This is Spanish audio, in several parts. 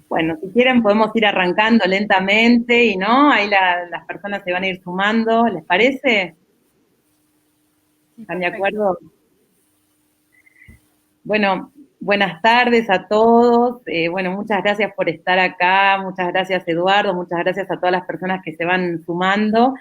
Bueno, si quieren podemos ir arrancando lentamente y no, ahí las personas se van a ir sumando, ¿les parece? Sí, ¿Están de perfecto. acuerdo? Bueno, buenas tardes a todos. Bueno, muchas gracias por estar acá, muchas gracias Eduardo, muchas gracias a todas las personas que se van sumando.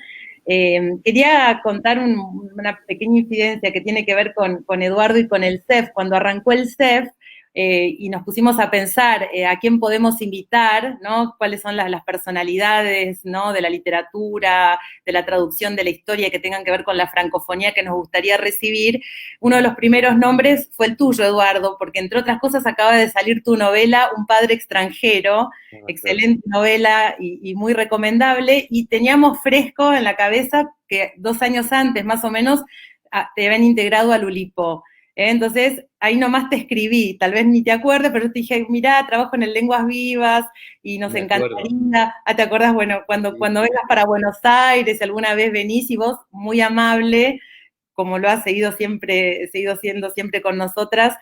Quería contar una pequeña incidencia que tiene que ver con Eduardo y con el CEF. Cuando arrancó el CEF, y nos pusimos a pensar a quién podemos invitar, ¿no? Cuáles son las personalidades, ¿no? De la literatura, de la traducción de la historia que tengan que ver con la francofonía que nos gustaría recibir. Uno de los primeros nombres fue el tuyo, Eduardo, porque entre otras cosas acaba de salir tu novela Un padre extranjero, Ah, claro. excelente novela y muy recomendable, y teníamos fresco en la cabeza que 2 años antes, más o menos, te habían integrado al Ulipo. Entonces, ahí nomás te escribí, tal vez ni te acuerdes, pero yo te dije, mirá, trabajo en el Lenguas Vivas y Sí, nos me acuerdo. encantaría. ¿Te acordás? Bueno, Sí, cuando sí, vengas sí. para Buenos Aires, alguna vez venís y vos, muy amable, como lo has seguido siendo siempre con nosotras,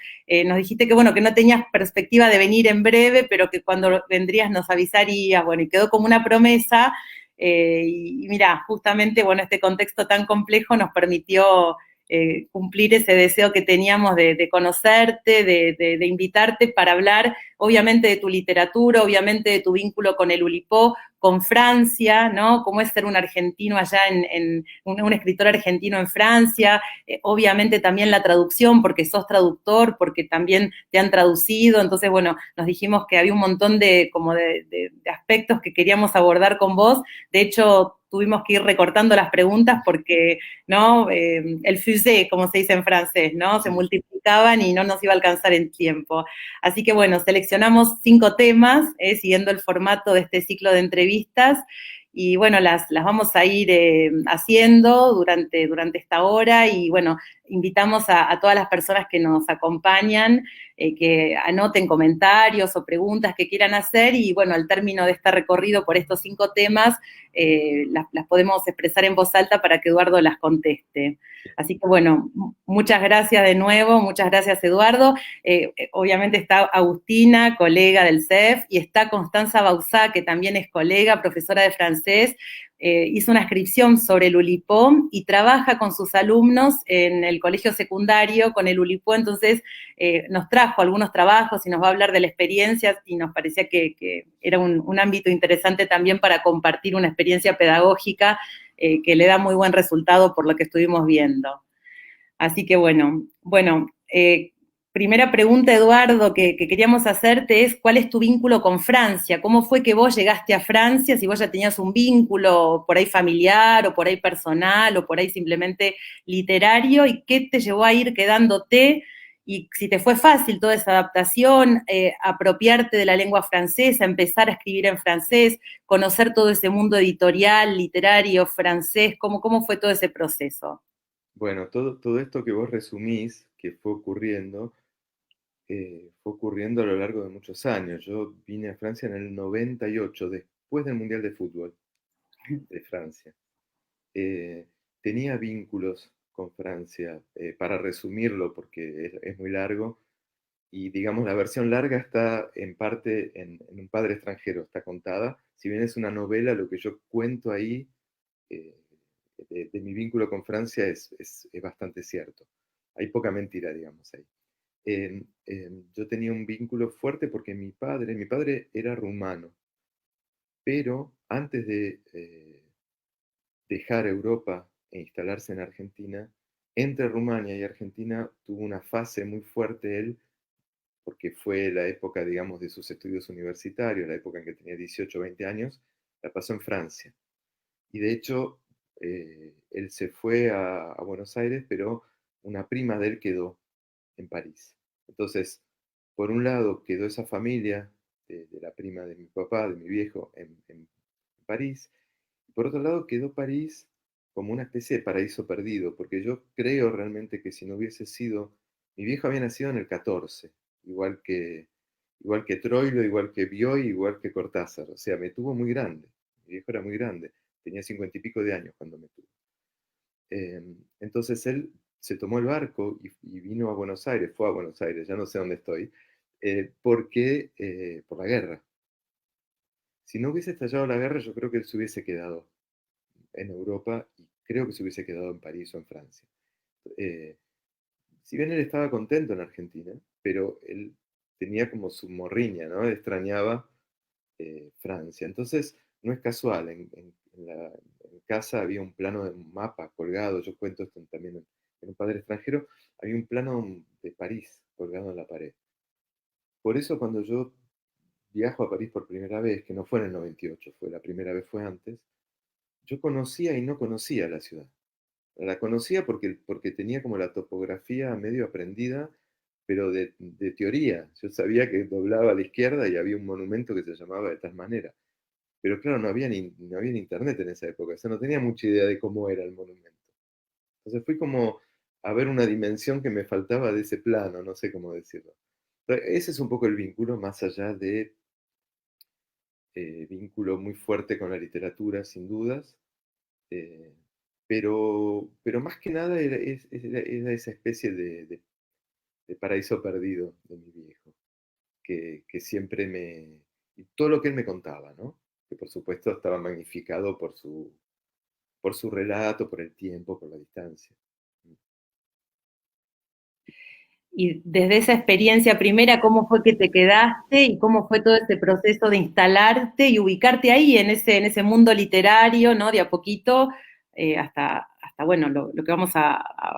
nos dijiste que bueno, que no tenías perspectiva de venir en breve, pero que cuando vendrías nos avisarías, bueno, y quedó como una promesa, y mira, justamente, bueno, este contexto tan complejo nos permitió cumplir ese deseo que teníamos de conocerte, de invitarte para hablar, obviamente, de tu literatura, obviamente de tu vínculo con el Ulipó, con Francia, ¿no? Cómo es ser un argentino allá un escritor argentino en Francia, obviamente también la traducción, porque sos traductor, porque también te han traducido, entonces, bueno, nos dijimos que había un montón de aspectos que queríamos abordar con vos, de hecho, tuvimos que ir recortando las preguntas porque, ¿no? El fusée, como se dice en francés, ¿no? Se Sí. multiplicaban y no nos iba a alcanzar el tiempo. Así que bueno, seleccionamos 5 temas, siguiendo el formato de este ciclo de entrevistas, y bueno, las vamos a ir haciendo durante esta hora, y bueno, invitamos a todas las personas que nos acompañan, que anoten comentarios o preguntas que quieran hacer, y bueno, al término de este recorrido por estos 5 temas, las podemos expresar en voz alta para que Eduardo las conteste. Así que bueno, muchas gracias de nuevo, muchas gracias Eduardo. Obviamente está Agustina, colega del CEF, y está Constanza Bauzá, que también es colega, profesora de francés. Hizo una inscripción sobre el Ulipó y trabaja con sus alumnos en el colegio secundario con el Ulipó, entonces nos trajo algunos trabajos y nos va a hablar de la experiencia, y nos parecía que era un ámbito interesante también para compartir una experiencia pedagógica que le da muy buen resultado por lo que estuvimos viendo. Así que bueno, primera pregunta, Eduardo, que queríamos hacerte es, ¿cuál es tu vínculo con Francia? ¿Cómo fue que vos llegaste a Francia? Si vos ya tenías un vínculo por ahí familiar, o por ahí personal, o por ahí simplemente literario, ¿y qué te llevó a ir quedándote? Y si te fue fácil toda esa adaptación, apropiarte de la lengua francesa, empezar a escribir en francés, conocer todo ese mundo editorial, literario, francés, ¿cómo fue todo ese proceso? Bueno, todo esto que vos resumís, que fue ocurriendo a lo largo de muchos años. Yo vine a Francia en el 98, después del Mundial de Fútbol de Francia. Eh, Tenía vínculos con Francia, para resumirlo, porque es muy largo, y digamos, la versión larga está en parte en Un padre extranjero, está contada. Si bien es una novela, lo que yo cuento ahí, eh, de mi vínculo con Francia es bastante cierto. Hay poca mentira, digamos, ahí. Yo tenía un vínculo fuerte porque mi padre era rumano, pero antes de dejar Europa e instalarse en Argentina, entre Rumania y Argentina tuvo una fase muy fuerte él, porque fue la época, digamos, de sus estudios universitarios, la época en que tenía 18 o 20 años, la pasó en Francia. Y de hecho, él se fue a Buenos Aires, pero una prima de él quedó en París. Entonces, por un lado quedó esa familia de la prima de mi papá, de mi viejo, en París. Y por otro lado quedó París como una especie de paraíso perdido, porque yo creo realmente que si no hubiese sido, mi viejo había nacido en el 14, igual que Troilo, igual que Bioy, igual que Cortázar, o sea, me tuvo muy grande, mi viejo era muy grande, tenía 50 y pico de años cuando me tuvo. Entonces él se tomó el barco y vino a Buenos Aires, fue a Buenos Aires, ya no sé dónde estoy, porque, por la guerra. Si no hubiese estallado la guerra, yo creo que él se hubiese quedado en Europa y creo que se hubiese quedado en París o en Francia. Eh, si bien él estaba contento en Argentina, pero él tenía como su morriña, ¿no? Él extrañaba Francia. Entonces, no es casual, en casa había un plano de un mapa colgado, yo cuento esto también en Un padre extranjero, había un plano de París colgado en la pared. Por eso cuando yo viajo a París por primera vez, que no fue en el 98, fue la primera vez fue antes, yo conocía y no conocía la ciudad. La conocía porque tenía como la topografía medio aprendida, pero de teoría. Yo sabía que doblaba a la izquierda y había un monumento que se llamaba de tal manera. Pero claro, no había internet en esa época, o sea, no tenía mucha idea de cómo era el monumento. Entonces fui como a ver una dimensión que me faltaba de ese plano, no sé cómo decirlo. Ese es un poco el vínculo, más allá de vínculo muy fuerte con la literatura, sin dudas, eh, pero más que nada era esa especie de paraíso perdido de mi viejo, que siempre y todo lo que él me contaba, ¿no? Que por supuesto estaba magnificado por su relato, por el tiempo, por la distancia. Y desde esa experiencia primera, ¿cómo fue que te quedaste y cómo fue todo ese proceso de instalarte y ubicarte ahí en ese mundo literario, ¿no? De a poquito, hasta bueno, lo que vamos a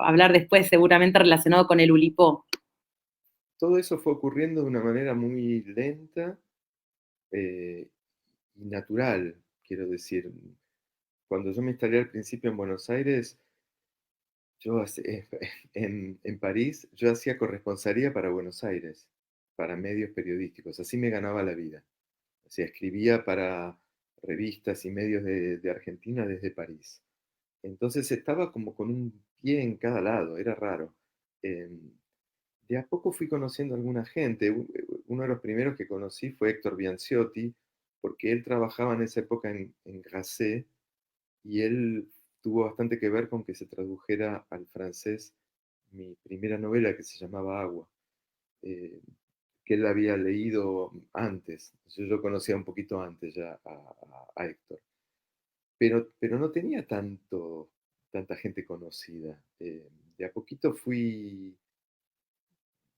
hablar después, seguramente relacionado con el Ulipó. Todo eso fue ocurriendo de una manera muy lenta eh, y natural, quiero decir. Cuando yo me instalé al principio en Buenos Aires, en París, yo hacía corresponsalía para Buenos Aires, para medios periodísticos, así me ganaba la vida. O sea, escribía para revistas y medios de Argentina desde París. Entonces estaba como con un pie en cada lado, era raro. Em, de a poco fui conociendo a alguna gente. Uno de los primeros que conocí fue Héctor Bianciotti, porque él trabajaba en esa época en Grasset y él tuvo bastante que ver con que se tradujera al francés mi primera novela que se llamaba Agua, eh, que él había leído antes. Yo conocía un poquito antes ya a Héctor, pero no tenía tanta gente conocida. De a poquito fui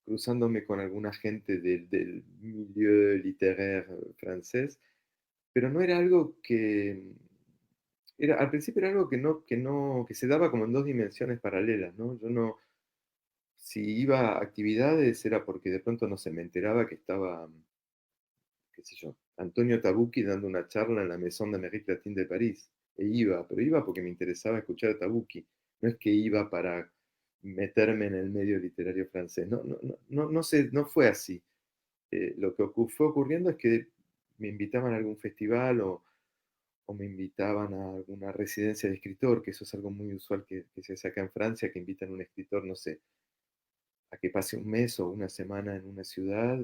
cruzándome con alguna gente del milieu littéraire francés, pero no era algo al principio era algo que se daba como en dos dimensiones paralelas, ¿no? Yo no, si iba a actividades era porque de pronto no se me enteraba que estaba, qué sé yo, Antonio Tabucchi dando una charla en la Maison d'Amérique Latine de París. Pero iba porque me interesaba escuchar a Tabucchi. No es que iba para meterme en el medio literario francés. No fue así. Lo que fue ocurriendo es que me invitaban a algún festival o me invitaban a alguna residencia de escritor, que eso es algo muy usual que se hace acá en Francia, que invitan a un escritor, no sé, a que pase un mes o una semana en una ciudad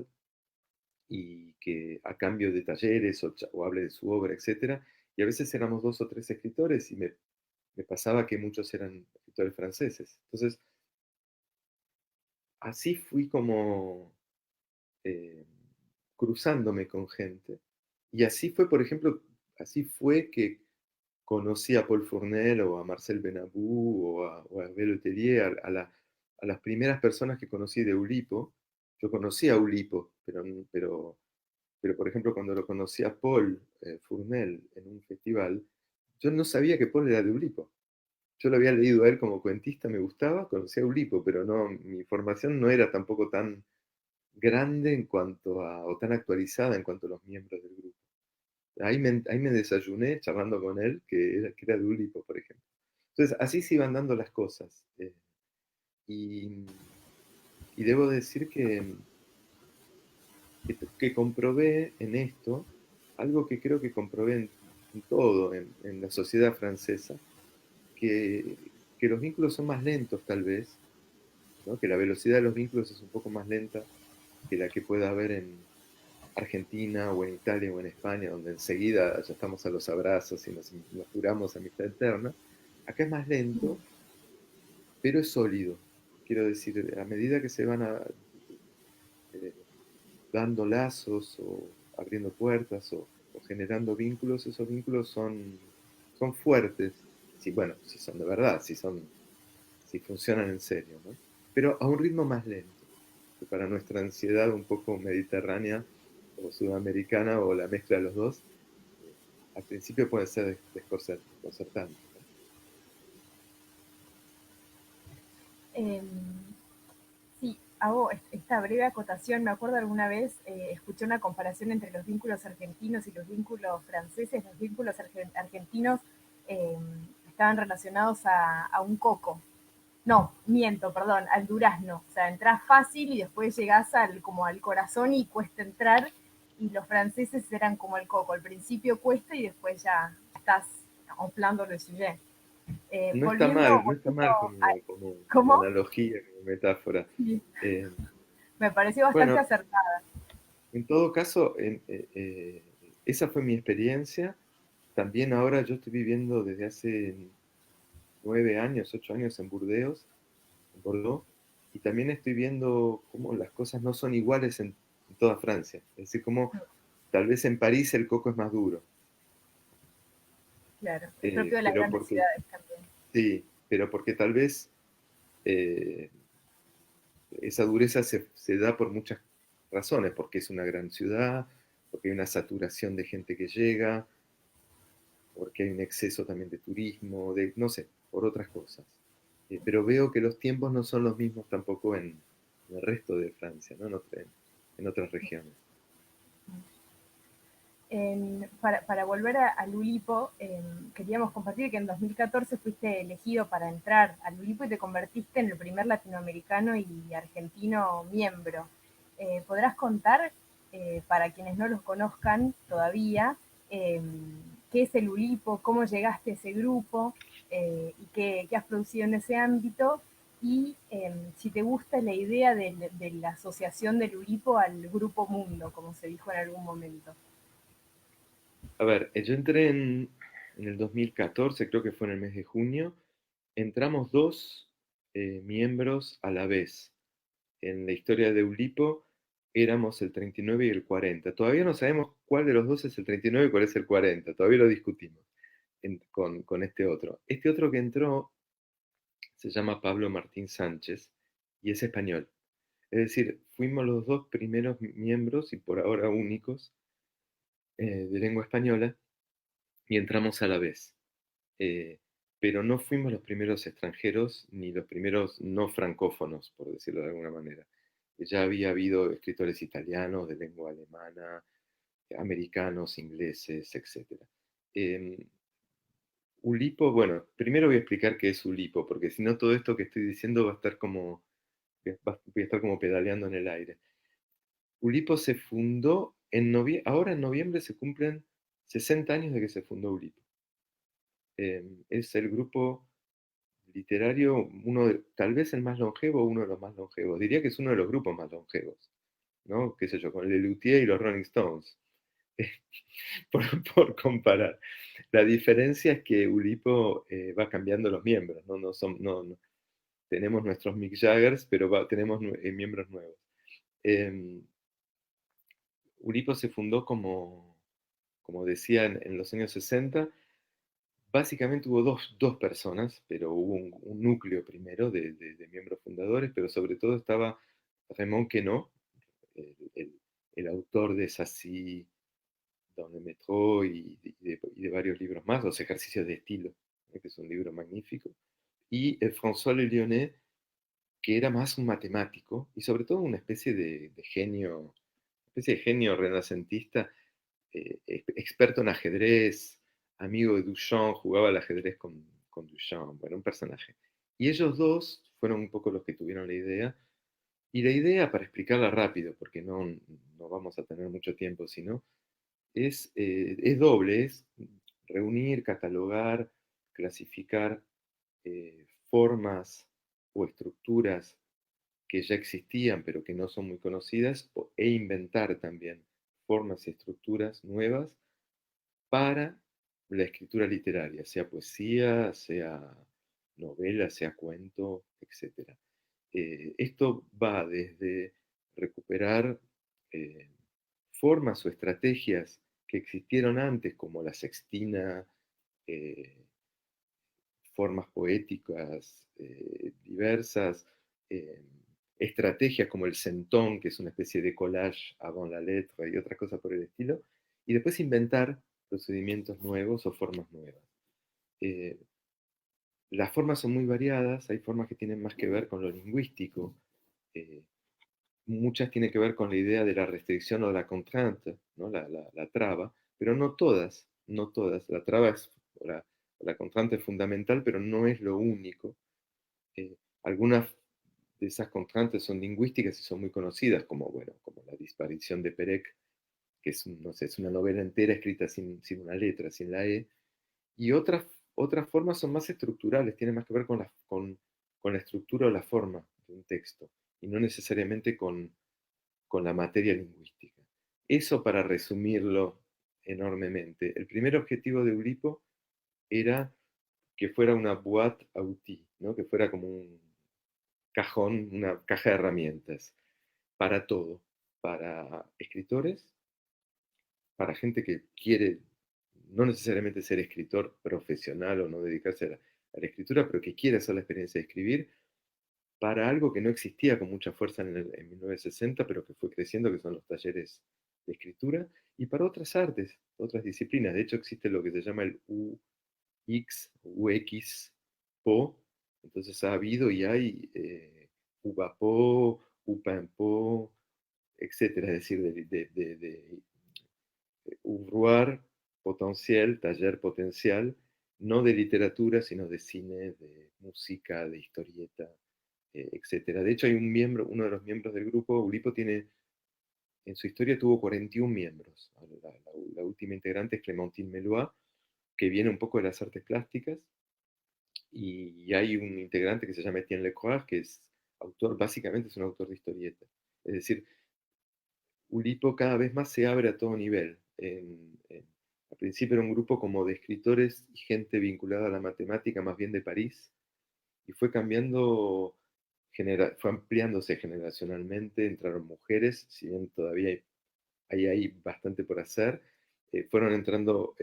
y que a cambio de talleres o hable de su obra, etcétera. Y a veces éramos dos o tres escritores y me pasaba que muchos eran escritores franceses. Entonces, así fui como eh, cruzándome con gente. Y así fue, por ejemplo, así fue que conocí a Paul Fournel o a Marcel Benabou o a Hervé Letellier, a las primeras personas que conocí de Ulipo. Yo conocí a Ulipo, pero por ejemplo, cuando lo conocí a Paul Fournel en un festival, yo no sabía que Paul era de Ulipo. Yo lo había leído a él como cuentista, me gustaba, conocía a Ulipo, pero no, mi formación no era tampoco tan grande o tan actualizada en cuanto a los miembros del grupo. Ahí me desayuné charlando con él, que era de Ulipo, por ejemplo. Entonces, así se iban dando las cosas. Y, y debo decir que comprobé en esto algo que creo que comprobé en todo, en la sociedad francesa, que, que los vínculos son más lentos tal vez, ¿no? Que la velocidad de los vínculos es un poco más lenta que la que pueda haber en Argentina o en Italia o en España, donde enseguida ya estamos a los abrazos y nos juramos amistad eterna. Acá es más lento, pero es sólido. Quiero decir, a medida que se van eh, dando lazos o abriendo puertas o generando vínculos, esos vínculos son fuertes, si, bueno, si son de verdad, si funcionan en serio, ¿no? Pero a un ritmo más lento, que para nuestra ansiedad un poco mediterránea o sudamericana o la mezcla de los dos, al principio puede ser desconcertante, ¿no? Em, sí, hago esta breve acotación. Me acuerdo alguna vez, escuché una comparación entre los vínculos argentinos y los vínculos franceses. Los vínculos argentinos eh, estaban relacionados a un coco. No, miento, perdón, al durazno. O sea, entras fácil y después llegás como al corazón y cuesta entrar. Y los franceses eran como el coco. Al principio cuesta y después ya estás en plan de le sujet. Volviendo, No está mal a, como ¿cómo? analogía, como metáfora. Sí, Eh, me pareció bastante bueno, acertada. en todo caso, esa fue mi experiencia. También ahora yo estoy viviendo desde hace 9 años, 8 años en Burdeos, en Bordeaux, y también estoy viendo cómo las cosas no son iguales en toda Francia. Es decir, como tal vez en París el coco es más duro, Claro, es propio de las pero grandes porque, ciudades también. sí, pero porque tal vez eh, esa dureza se da por muchas razones, porque es una gran ciudad, porque hay una saturación de gente que llega, porque hay un exceso también de turismo, no sé, por otras cosas. Pero veo que los tiempos no son los mismos tampoco en el resto de Francia, ¿no? En otras regiones. Para volver al Ulipo, queríamos compartir que en 2014 fuiste elegido para entrar al Ulipo y te convertiste en el primer latinoamericano y argentino miembro. ¿Podrás contar, para quienes no los conozcan todavía, qué es el Ulipo, cómo llegaste a ese grupo y qué has producido en ese ámbito? Y si te gusta la idea de la asociación del Ulipo al Grupo Mundo, como se dijo en algún momento. A ver, yo entré en el 2014, creo que fue en el mes de junio. Entramos dos miembros a la vez. En la historia de Ulipo éramos el 39 y el 40. Todavía no sabemos cuál de los dos es el 39 y cuál es el 40. Todavía lo discutimos con este otro. Este otro que entró se llama Pablo Martín Sánchez y es español. Es decir, fuimos los dos primeros miembros y por ahora únicos de lengua española y entramos a la vez. Eh, pero no fuimos los primeros extranjeros ni los primeros no francófonos, por decirlo de alguna manera. Ya había habido escritores italianos de lengua alemana, americanos, ingleses, etc. Eh, Ulipo, bueno, primero voy a explicar qué es Ulipo, porque si no todo esto que estoy diciendo va a estar como, voy a estar como pedaleando en el aire. Ulipo se fundó ahora en noviembre se cumplen 60 años de que se fundó Ulipo. Es el grupo literario, tal vez el más longevo, uno de los más longevos. Diría que es uno de los grupos más longevos, ¿no? Qué sé yo, con Lelutier y los Rolling Stones, por comparar. La diferencia es que Ulipo va cambiando los miembros, ¿no? No, tenemos nuestros Mick Jaggers, pero tenemos miembros nuevos. Eh, Ulipo se fundó como decía, en los años 60. Básicamente hubo dos personas, pero hubo un núcleo primero de miembros fundadores, pero sobre todo estaba Raymond Queneau, el autor de Sassy, Dans le métro y de varios libros más, Los ejercicios de estilo, que es un libro magnífico, y François Le Lyonnais, que era más un matemático y sobre todo una especie de genio renacentista, experto en ajedrez, amigo de Duchamp, jugaba al ajedrez con Duchamp, bueno, un personaje. Y ellos dos fueron un poco los que tuvieron la idea. Y la idea, para explicarla rápido, porque no vamos a tener mucho tiempo, sino es doble, es reunir, catalogar, clasificar formas o estructuras que ya existían pero que no son muy conocidas, e inventar también formas y estructuras nuevas para la escritura literaria, sea poesía, sea novela, sea cuento, etc. Esto va desde recuperar eh, formas o estrategias que existieron antes, como la sextina, formas poéticas diversas, estrategias como el centón, que es una especie de collage avant la lettre y otras cosas por el estilo, y después inventar procedimientos nuevos o formas nuevas. Las formas son muy variadas, hay formas que tienen más que ver con lo lingüístico, eh, muchas tienen que ver con la idea de la restricción o la contrainte, ¿no? La traba, pero no todas, no todas. La traba es, la contrainte es fundamental, pero no es lo único. Algunas de esas contraintes son lingüísticas y son muy conocidas, como, bueno, como la disparición de Perec, que es, no sé, es una novela entera escrita sin una letra, sin la E, y otras formas son más estructurales, tienen más que ver con la estructura o la forma de un texto, y no necesariamente con la materia lingüística. Eso para resumirlo enormemente. El primer objetivo de Eulipo era que fuera una boîte à outils, ¿no? Que fuera como un cajón, una caja de herramientas para todo, para escritores, para gente que quiere no necesariamente ser escritor profesional o no dedicarse a la escritura, pero que quiere hacer la experiencia de escribir, para algo que no existía con mucha fuerza en 1960, pero que fue creciendo, que son los talleres de escritura, y para otras artes, otras disciplinas. De hecho, existe lo que se llama el UX, UX, PO, entonces ha habido y hay UBAPO, UPANPO, etcétera, es decir, de ouvroir potencial, taller potencial, no de literatura, sino de cine, de música, de historieta, etcétera. De hecho, hay un miembro, uno de los miembros del grupo, Ulipo, tiene, en su historia tuvo 41 miembros. La última integrante es Clémentine Melois, que viene un poco de las artes plásticas, y hay un integrante que se llama Etienne Lecroix, que es autor, básicamente es un autor de historieta. Es decir, Ulipo cada vez más se abre a todo nivel. Al principio era un grupo como de escritores y gente vinculada a la matemática, más bien de París, y fue cambiando, fue ampliándose generacionalmente, entraron mujeres, si bien todavía hay bastante por hacer, fueron entrando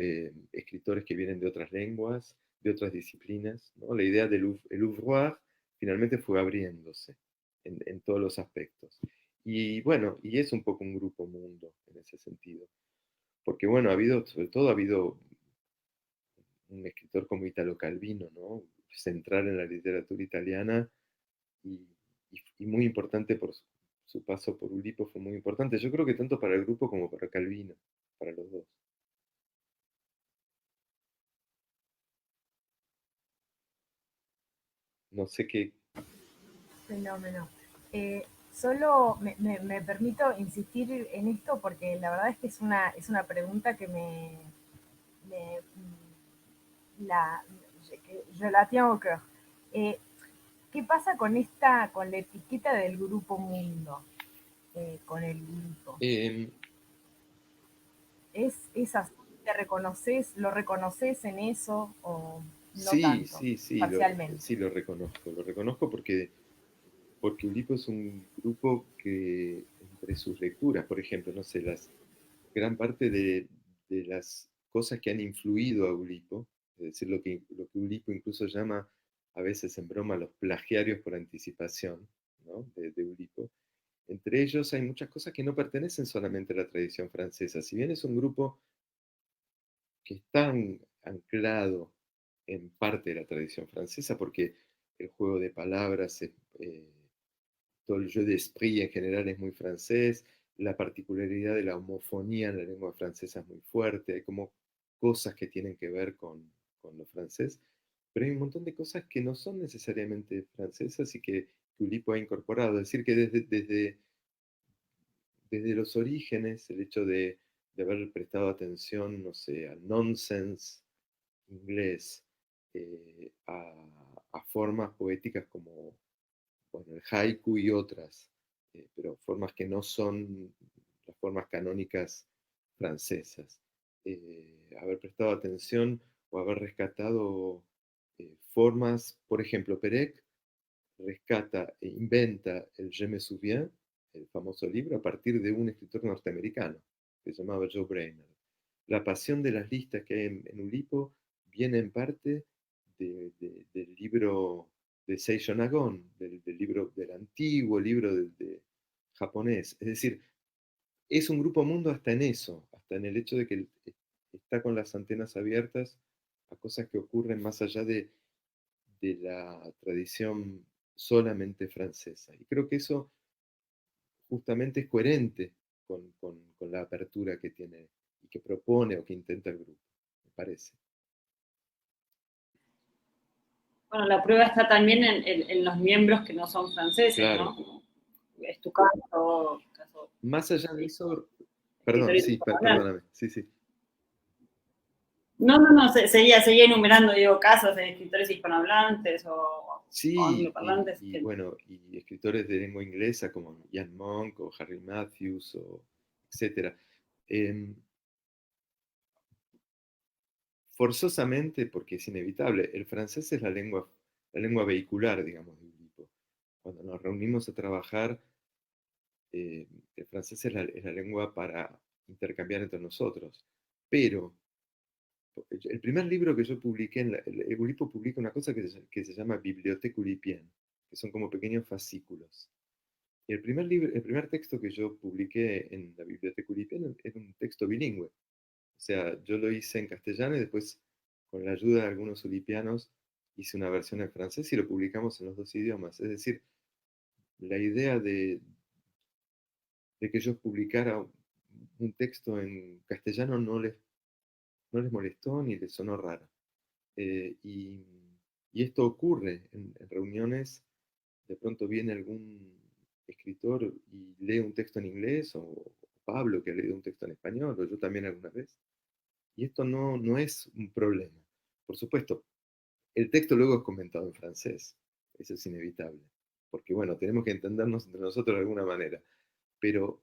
escritores que vienen de otras lenguas, de otras disciplinas, ¿no? La idea del el ouvroir finalmente fue abriéndose en todos los aspectos. Y bueno, y es un poco un grupo mundo en ese sentido. Porque bueno, ha habido, sobre todo ha habido un escritor como Italo Calvino, ¿no? Central en la literatura italiana y, y muy importante por su paso por Ulipo, fue muy importante. Yo creo que tanto para el grupo como para Calvino, para los dos. No sé qué. Fenómeno. Solo me permito insistir en esto porque la verdad es que es una pregunta que me la, que je la tiens au cœur. ¿Qué pasa con la etiqueta del grupo mundo, con el grupo? Eh, ¿Es así? ¿Lo reconoces en eso o no sí, tanto, sí, sí, parcialmente? sí lo reconozco. Lo reconozco porque Ulipo es un grupo que entre sus lecturas, por ejemplo, no sé, gran parte de las cosas que han influido a Ulipo, es decir, lo que Ulipo incluso llama a veces en broma los plagiarios por anticipación, ¿no? De Ulipo. Entre ellos hay muchas cosas que no pertenecen solamente a la tradición francesa. Si bien es un grupo que está anclado en parte de la tradición francesa, porque el juego de palabras, todo el jeu d'esprit en general es muy francés, la particularidad de la homofonía en la lengua francesa es muy fuerte, hay como cosas que tienen que ver con lo francés, pero hay un montón de cosas que no son necesariamente francesas y que Ulipo ha incorporado. Es decir, que desde los orígenes, el hecho de haber prestado atención, no sé, al nonsense inglés, a formas poéticas como bueno, el haiku y otras, pero formas que no son las formas canónicas francesas. Haber prestado atención o haber rescatado formas, por ejemplo, Perec rescata e inventa el Je me souviens, el famoso libro, a partir de un escritor norteamericano que se llamaba Joe Brainerd. la pasión de las listas que hay en Ulipo viene en parte del libro de Seisho Nagon, del libro, del antiguo libro de japonés. Es decir, es un grupo mundo hasta en eso, hasta en el hecho de que está con las antenas abiertas a cosas que ocurren más allá de la tradición solamente francesa. Y creo que eso justamente es coherente con la apertura que tiene y que propone o que intenta el grupo, me parece. Bueno, la prueba está también en los miembros que no son franceses, claro. ¿no? Es tu caso. Más allá de eso, perdón, sí, perdóname, sí. No, seguía enumerando, digo, casos de escritores hispanohablantes o angloparlantes. Y bueno, y escritores de lengua inglesa como Ian Monk o Harry Matthews, etc. Forzosamente, porque es inevitable, el francés es la lengua vehicular, digamos, de Ulipo. Cuando nos reunimos a trabajar, el francés es la lengua para intercambiar entre nosotros. Pero el primer libro que yo publiqué, el Ulipo publica una cosa que se llama Bibliothèque Ulipienne, que son como pequeños fascículos. Y el primer texto que yo publiqué en la Bibliothèque Ulipienne era un texto bilingüe. O sea, yo lo hice en castellano y después, con la ayuda de algunos ulipianos, hice una versión en francés y lo publicamos en los dos idiomas. Es decir, la idea de que yo publicara un texto en castellano no les molestó ni les sonó raro. Y esto ocurre en reuniones, de pronto viene algún escritor y lee un texto en inglés, o Pablo que ha leído un texto en español, o yo también alguna vez. Y esto no es un problema. Por supuesto, el texto luego es comentado en francés, eso es inevitable, porque bueno, tenemos que entendernos entre nosotros de alguna manera, pero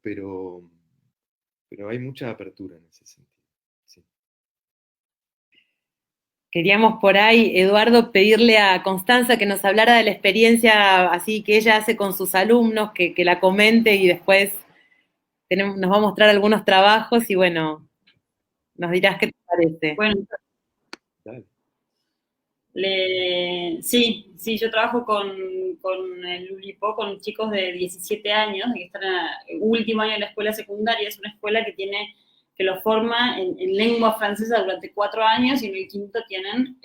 hay mucha apertura en ese sentido. Sí. Queríamos por ahí, Eduardo, pedirle a Constanza que nos hablara de la experiencia así que ella hace con sus alumnos, que la comente y después nos va a mostrar algunos trabajos y bueno, nos dirás qué te parece. Bueno, Dale. sí, yo trabajo con el Ulipo, con chicos de 17 años, que están en último año de la escuela secundaria. Es una escuela que los forma en lengua francesa durante 4 años, y en el quinto tienen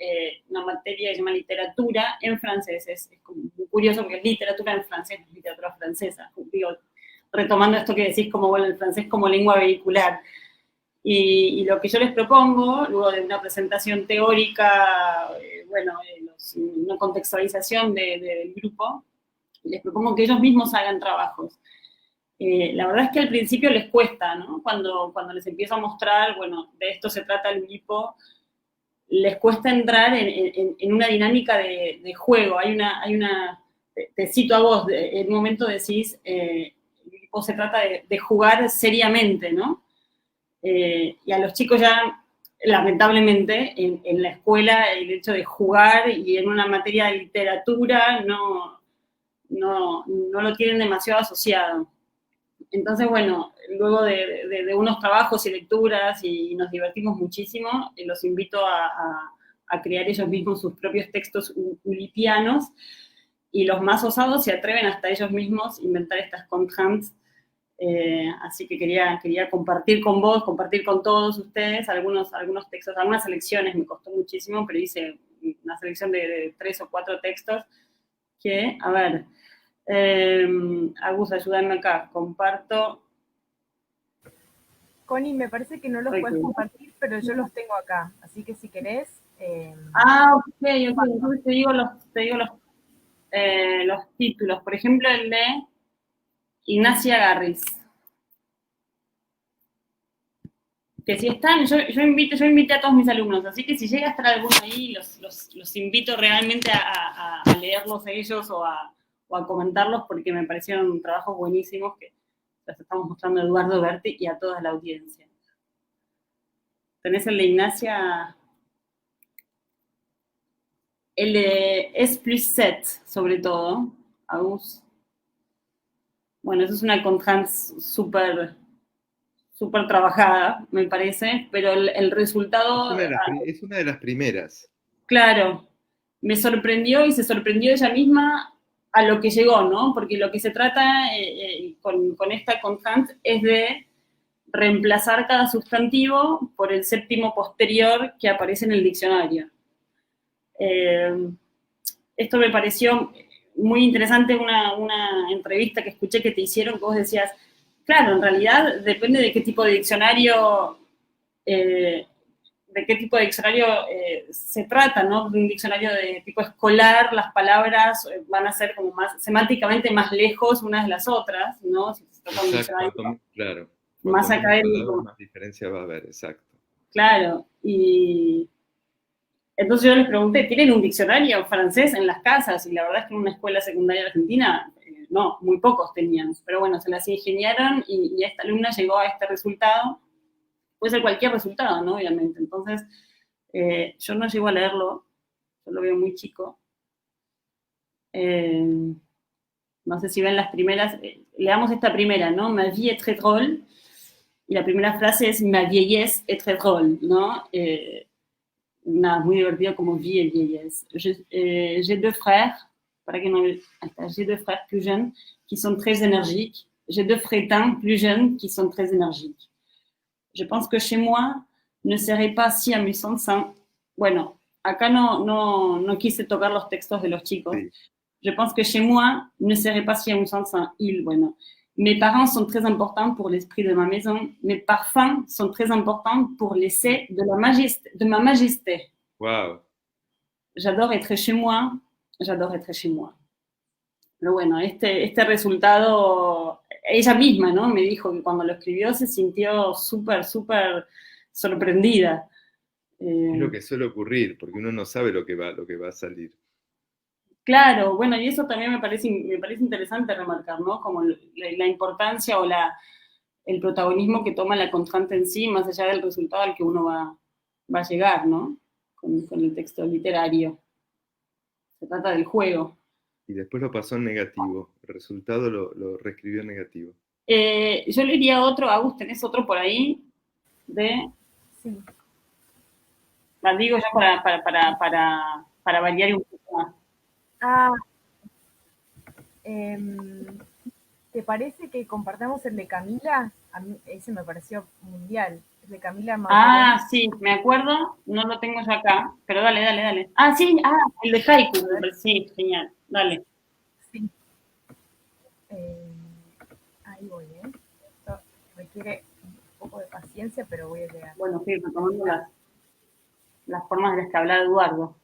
una materia que se llama literatura en francés. Es como muy curioso porque es literatura en francés, literatura francesa. Digo, retomando esto que decís, como bueno, el francés como lengua vehicular. Y lo que yo les propongo, luego de una presentación teórica, una contextualización del grupo, les propongo que ellos mismos hagan trabajos. La verdad es que al principio les cuesta, ¿no? Cuando les empiezo a mostrar, bueno, de esto se trata el Ulipo, les cuesta entrar en una dinámica de juego. Te cito a vos, en un momento decís, el Ulipo se trata de jugar seriamente, ¿no? Y a los chicos ya, lamentablemente, en la escuela, el hecho de jugar y en una materia de literatura no lo tienen demasiado asociado. Entonces, bueno, luego de unos trabajos y lecturas, y nos divertimos muchísimo, los invito a crear ellos mismos sus propios textos ulipianos, y los más osados se atreven hasta ellos mismos a inventar estas contraintes. Así que quería compartir con vos, compartir con todos ustedes algunos textos, algunas selecciones. Me costó muchísimo, pero hice una selección de 3 o 4 textos que, a ver, Agus, ayúdame acá, comparto. Connie, me parece que no los puedes compartir, pero yo los tengo acá, así que si querés... Ok, entonces te digo los títulos. Por ejemplo, el de Ignacia Garris. Que si están, yo invité a todos mis alumnos, así que si llega a estar alguno ahí, los invito realmente a leerlos a ellos o a comentarlos, porque me parecieron trabajos buenísimos que los estamos mostrando a Eduardo Berti y a toda la audiencia. ¿Tenés el de Ignacia? El de Es plus 7, sobre todo, Agus. Bueno, eso es una contrainte súper súper trabajada, me parece, pero el resultado, Es una de las primeras. claro, me sorprendió y se sorprendió ella misma a lo que llegó, ¿no? Porque lo que se trata con esta constante es de reemplazar cada sustantivo por el séptimo posterior que aparece en el diccionario. Esto me pareció muy interesante, una entrevista que escuché que te hicieron, que vos decías, claro, en realidad depende de qué tipo de diccionario se trata, ¿no? De un diccionario de tipo escolar, las palabras van a ser como más, semánticamente más lejos unas de las otras, ¿no? Si se trata de un diccionario Claro. más Cuanto menos palabras, académico. más diferencia va a haber, exacto. Claro, y entonces yo les pregunté, ¿tienen un diccionario francés en las casas? Y la verdad es que en una escuela secundaria argentina, no, muy pocos tenían. Pero bueno, se las ingeniaron y esta alumna llegó a este resultado. Puede ser cualquier resultado, ¿no? Obviamente. Entonces, yo no llego a leerlo, yo lo veo muy chico. No sé si ven las primeras, leamos esta primera, ¿no? Ma vie est très drôle. Y la primera frase es ma vieillesse est très drôle, ¿no? Nada, muy divertido como vie vieillesse. J'ai deux frères, para que no, j'ai deux frères plus jeunes qui sont très énergiques. J'ai deux frétins plus jeunes qui sont très énergiques. Je pense que chez moi ne serait pas si amusant sans... Bueno, acá no quise tocar los textos de los chicos. Sí. Je pense que chez moi ne serait pas si amusant sans il. Bueno, mes parents sont très importants pour l'esprit de ma maison. Mes parfums sont très importants pour l'essai de ma majesté. Wow. J'adore être chez moi. J'adore être chez moi. Pero bueno, este resultado, ella misma, ¿no? Me dijo que cuando lo escribió se sintió súper, súper sorprendida. Es lo que suele ocurrir, porque uno no sabe lo que va a salir. Claro, bueno, y eso también me parece interesante remarcar, ¿no? Como la importancia o el protagonismo que toma la constante en sí, más allá del resultado al que uno va a llegar, ¿no? Con el texto literario. Se trata del juego. Y después lo pasó en negativo. El resultado lo reescribió en negativo. Yo le diría otro, Agus, ¿tenés otro por ahí? Sí. La digo ya para variar un poco más. ¿Te parece que compartamos el de Camila? A mí ese me pareció mundial. El de Camila Maurel. Sí, me acuerdo, no lo tengo yo acá, pero dale. Ah, sí, el de Haiku, sí, genial, dale. Sí. Ahí voy, Esto requiere un poco de paciencia, pero voy a llegar. Bueno, sí, retomando las formas de las que hablaba Eduardo.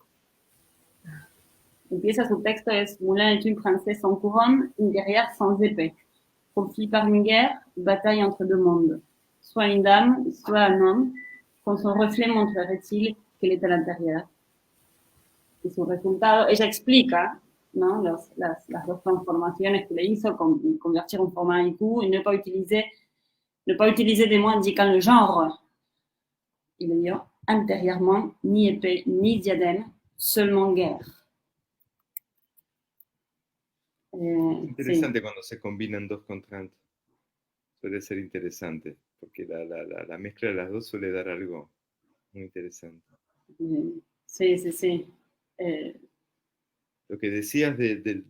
Empieza su texto, es Moulin est une princesse en couronne, une guerrière sans épée. Conflit par une guerre, bataille entre deux mondes. Soit une dame, soit un homme, con son reflet montrerait-il qu'elle est à l'intérieur. Y su resultado, ella explica, ¿no? las dos transformaciones que le hizo, convertir un format haiku y ne pas utiliser des mots indiquant le genre. Y le dio intérieurement, ni épée, ni diadème, seulement guerre. Interesante cuando se combinan dos contrantes. Suele ser interesante, porque la mezcla de las dos suele dar algo muy interesante. Sí. Lo que decías del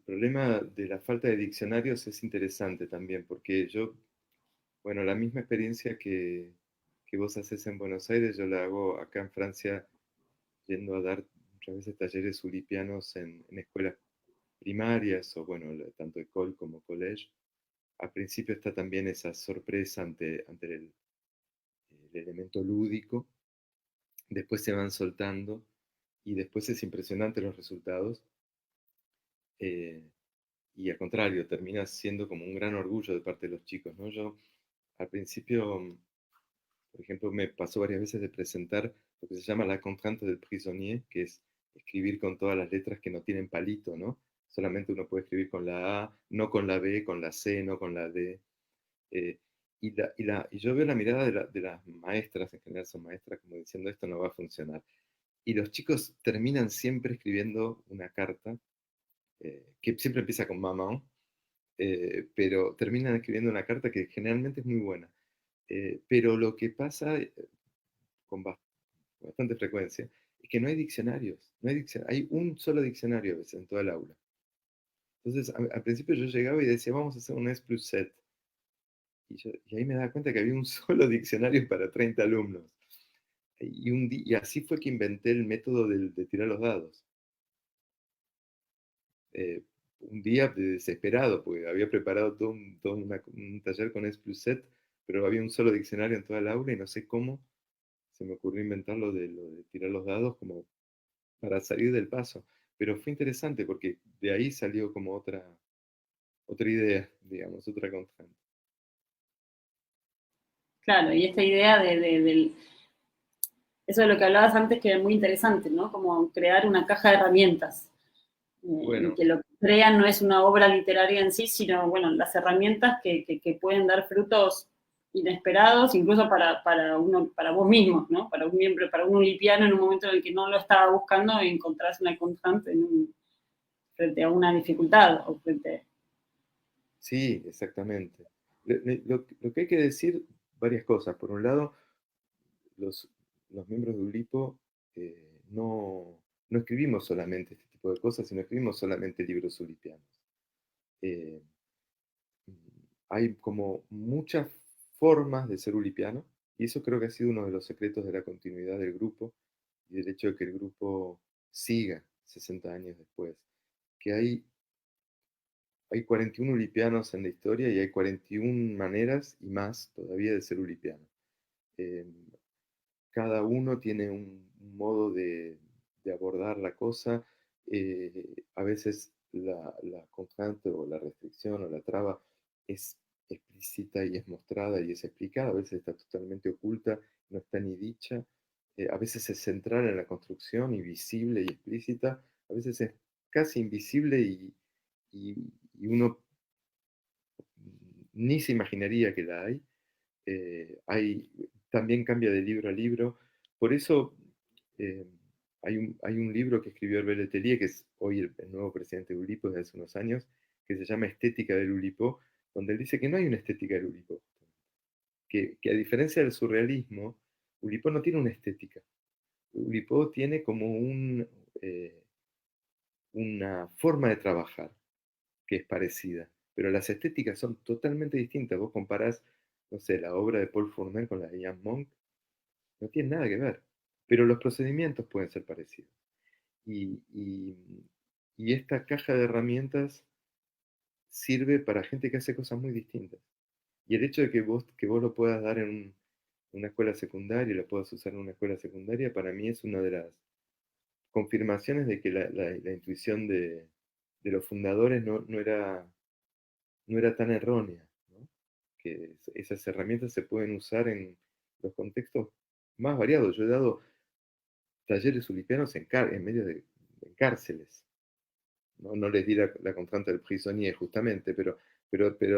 problema de la falta de diccionarios es interesante también, porque bueno, la misma experiencia que vos haces en Buenos Aires, yo la hago acá en Francia, yendo a dar muchas veces talleres ulipianos en escuelas primarias, o bueno, tanto école como college. Al principio está también esa sorpresa ante el elemento lúdico, después se van soltando y después es impresionante los resultados. Y al contrario, termina siendo como un gran orgullo de parte de los chicos, ¿no? Yo al principio, por ejemplo, me pasó varias veces de presentar lo que se llama la contrainte del prisonnier, que es escribir con todas las letras que no tienen palito, ¿no? Solamente uno puede escribir con la A, no con la B, con la C, no con la D. Y yo veo la mirada de las maestras, en general son maestras, como diciendo esto no va a funcionar. Y los chicos terminan siempre escribiendo una carta, que siempre empieza con mamá, pero terminan escribiendo una carta que generalmente es muy buena. Pero lo que pasa con bastante frecuencia es que no hay diccionarios. Hay un solo diccionario a veces en toda el aula. Entonces, al principio yo llegaba y decía, vamos a hacer un S plus set. Y ahí me daba cuenta que había un solo diccionario para 30 alumnos. Y así fue que inventé el método de tirar los dados. Un día desesperado, porque había preparado todo un taller con S plus set, pero había un solo diccionario en toda el aula y no sé cómo se me ocurrió inventar lo de tirar los dados como para salir del paso. Pero fue interesante porque de ahí salió como otra idea, digamos, otra constante. Claro, y esta idea del eso de lo que hablabas antes, que era muy interesante, ¿no? Como crear una caja de herramientas. Bueno. Y que lo que crean no es una obra literaria en sí, sino, bueno, las herramientas que pueden dar frutos inesperados, incluso para vos mismo, ¿no? Para un miembro, para un ulipiano en un momento en el que no lo estaba buscando, encontrás una constante frente a una dificultad o frente. Sí, exactamente. Lo que hay que decir, varias cosas. Por un lado, los miembros de Ulipo no escribimos solamente este tipo de cosas, sino escribimos solamente libros ulipianos. Hay como muchas formas de ser ulipiano, y eso creo que ha sido uno de los secretos de la continuidad del grupo y del hecho de que el grupo siga 60 años después. Que hay 41 ulipianos en la historia y hay 41 maneras y más todavía de ser ulipiano. Cada uno tiene un modo de abordar la cosa. A veces la constante o la restricción o la traba es explícita y es mostrada y es explicada, a veces está totalmente oculta, no está ni dicha. A veces es central en la construcción y visible y explícita, a veces es casi invisible y uno ni se imaginaría que la hay. También cambia de libro a libro. Por eso hay un libro que escribió Herbert Letelier, que es hoy el nuevo presidente de Ulipo desde hace unos años, que se llama Estética del Ulipo, donde él dice que no hay una estética del Ulipo. Que a diferencia del surrealismo, Ulipo no tiene una estética. Ulipo tiene como una forma de trabajar que es parecida, pero las estéticas son totalmente distintas. Vos comparás, no sé, la obra de Paul Fournier con la de Jan Monk, no tiene nada que ver, pero los procedimientos pueden ser parecidos. Y esta caja de herramientas sirve para gente que hace cosas muy distintas. Y el hecho de que vos lo puedas dar en una escuela secundaria y lo puedas usar en una escuela secundaria, para mí es una de las confirmaciones de que la intuición de los fundadores no era tan errónea, ¿no? Que esas herramientas se pueden usar en los contextos más variados. Yo he dado talleres ulipianos en medio de cárceles. No les di la constante del prisonnier justamente, pero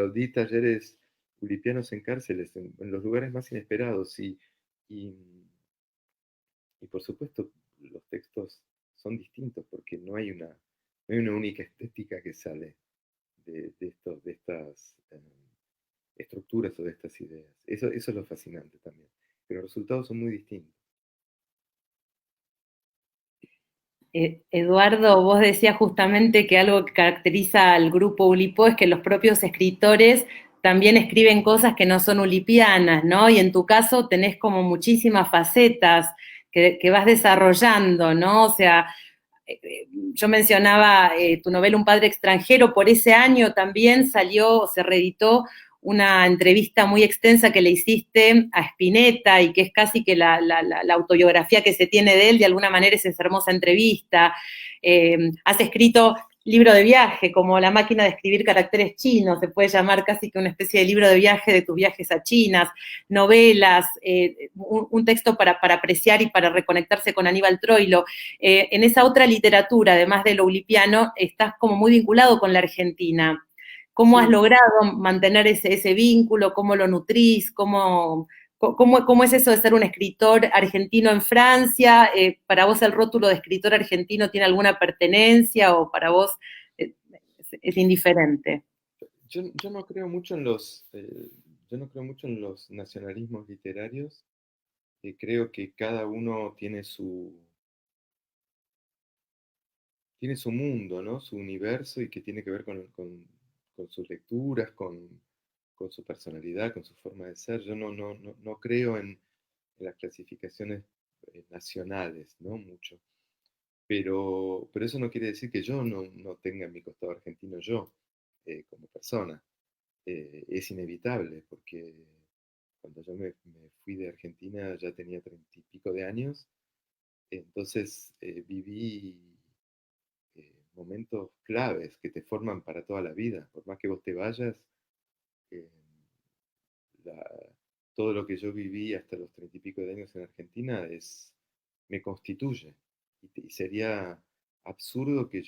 di talleres ulipianos en cárceles, en los lugares más inesperados. Y por supuesto, los textos son distintos porque no hay una única estética que sale de estas estructuras o de estas ideas. Eso es lo fascinante también. Pero los resultados son muy distintos. Eduardo, vos decías justamente que algo que caracteriza al grupo Ulipo es que los propios escritores también escriben cosas que no son ulipianas, ¿no? Y en tu caso tenés como muchísimas facetas que vas desarrollando, ¿no? O sea, yo mencionaba tu novela Un padre extranjero, por ese año también se reeditó una entrevista muy extensa que le hiciste a Spinetta y que es casi que la autobiografía que se tiene de él, de alguna manera es esa hermosa entrevista. Has escrito libro de viaje, como La máquina de escribir caracteres chinos, se puede llamar casi que una especie de libro de viaje de tus viajes a China, novelas, un texto para apreciar y para reconectarse con Aníbal Troilo. En esa otra literatura, además de lo ulipiano, estás como muy vinculado con la Argentina. ¿Cómo has logrado mantener ese vínculo? ¿Cómo lo nutrís? ¿Cómo es eso de ser un escritor argentino en Francia? ¿Para vos el rótulo de escritor argentino tiene alguna pertenencia o para vos es indiferente? Yo no creo mucho en los yo no creo mucho en los nacionalismos literarios. Creo que cada uno tiene su mundo, ¿no? Su universo y que tiene que ver con sus lecturas, con su personalidad, con su forma de ser. Yo no creo en las clasificaciones nacionales, ¿no? Mucho. Pero eso no quiere decir que yo no tenga mi costado argentino yo, como persona. Es inevitable, porque cuando yo me fui de Argentina ya tenía 30 y pico de años, entonces viví momentos claves que te forman para toda la vida. Por más que vos te vayas, eh, la- todo lo que yo viví hasta los 30 y pico de años en Argentina me constituye. Y sería absurdo que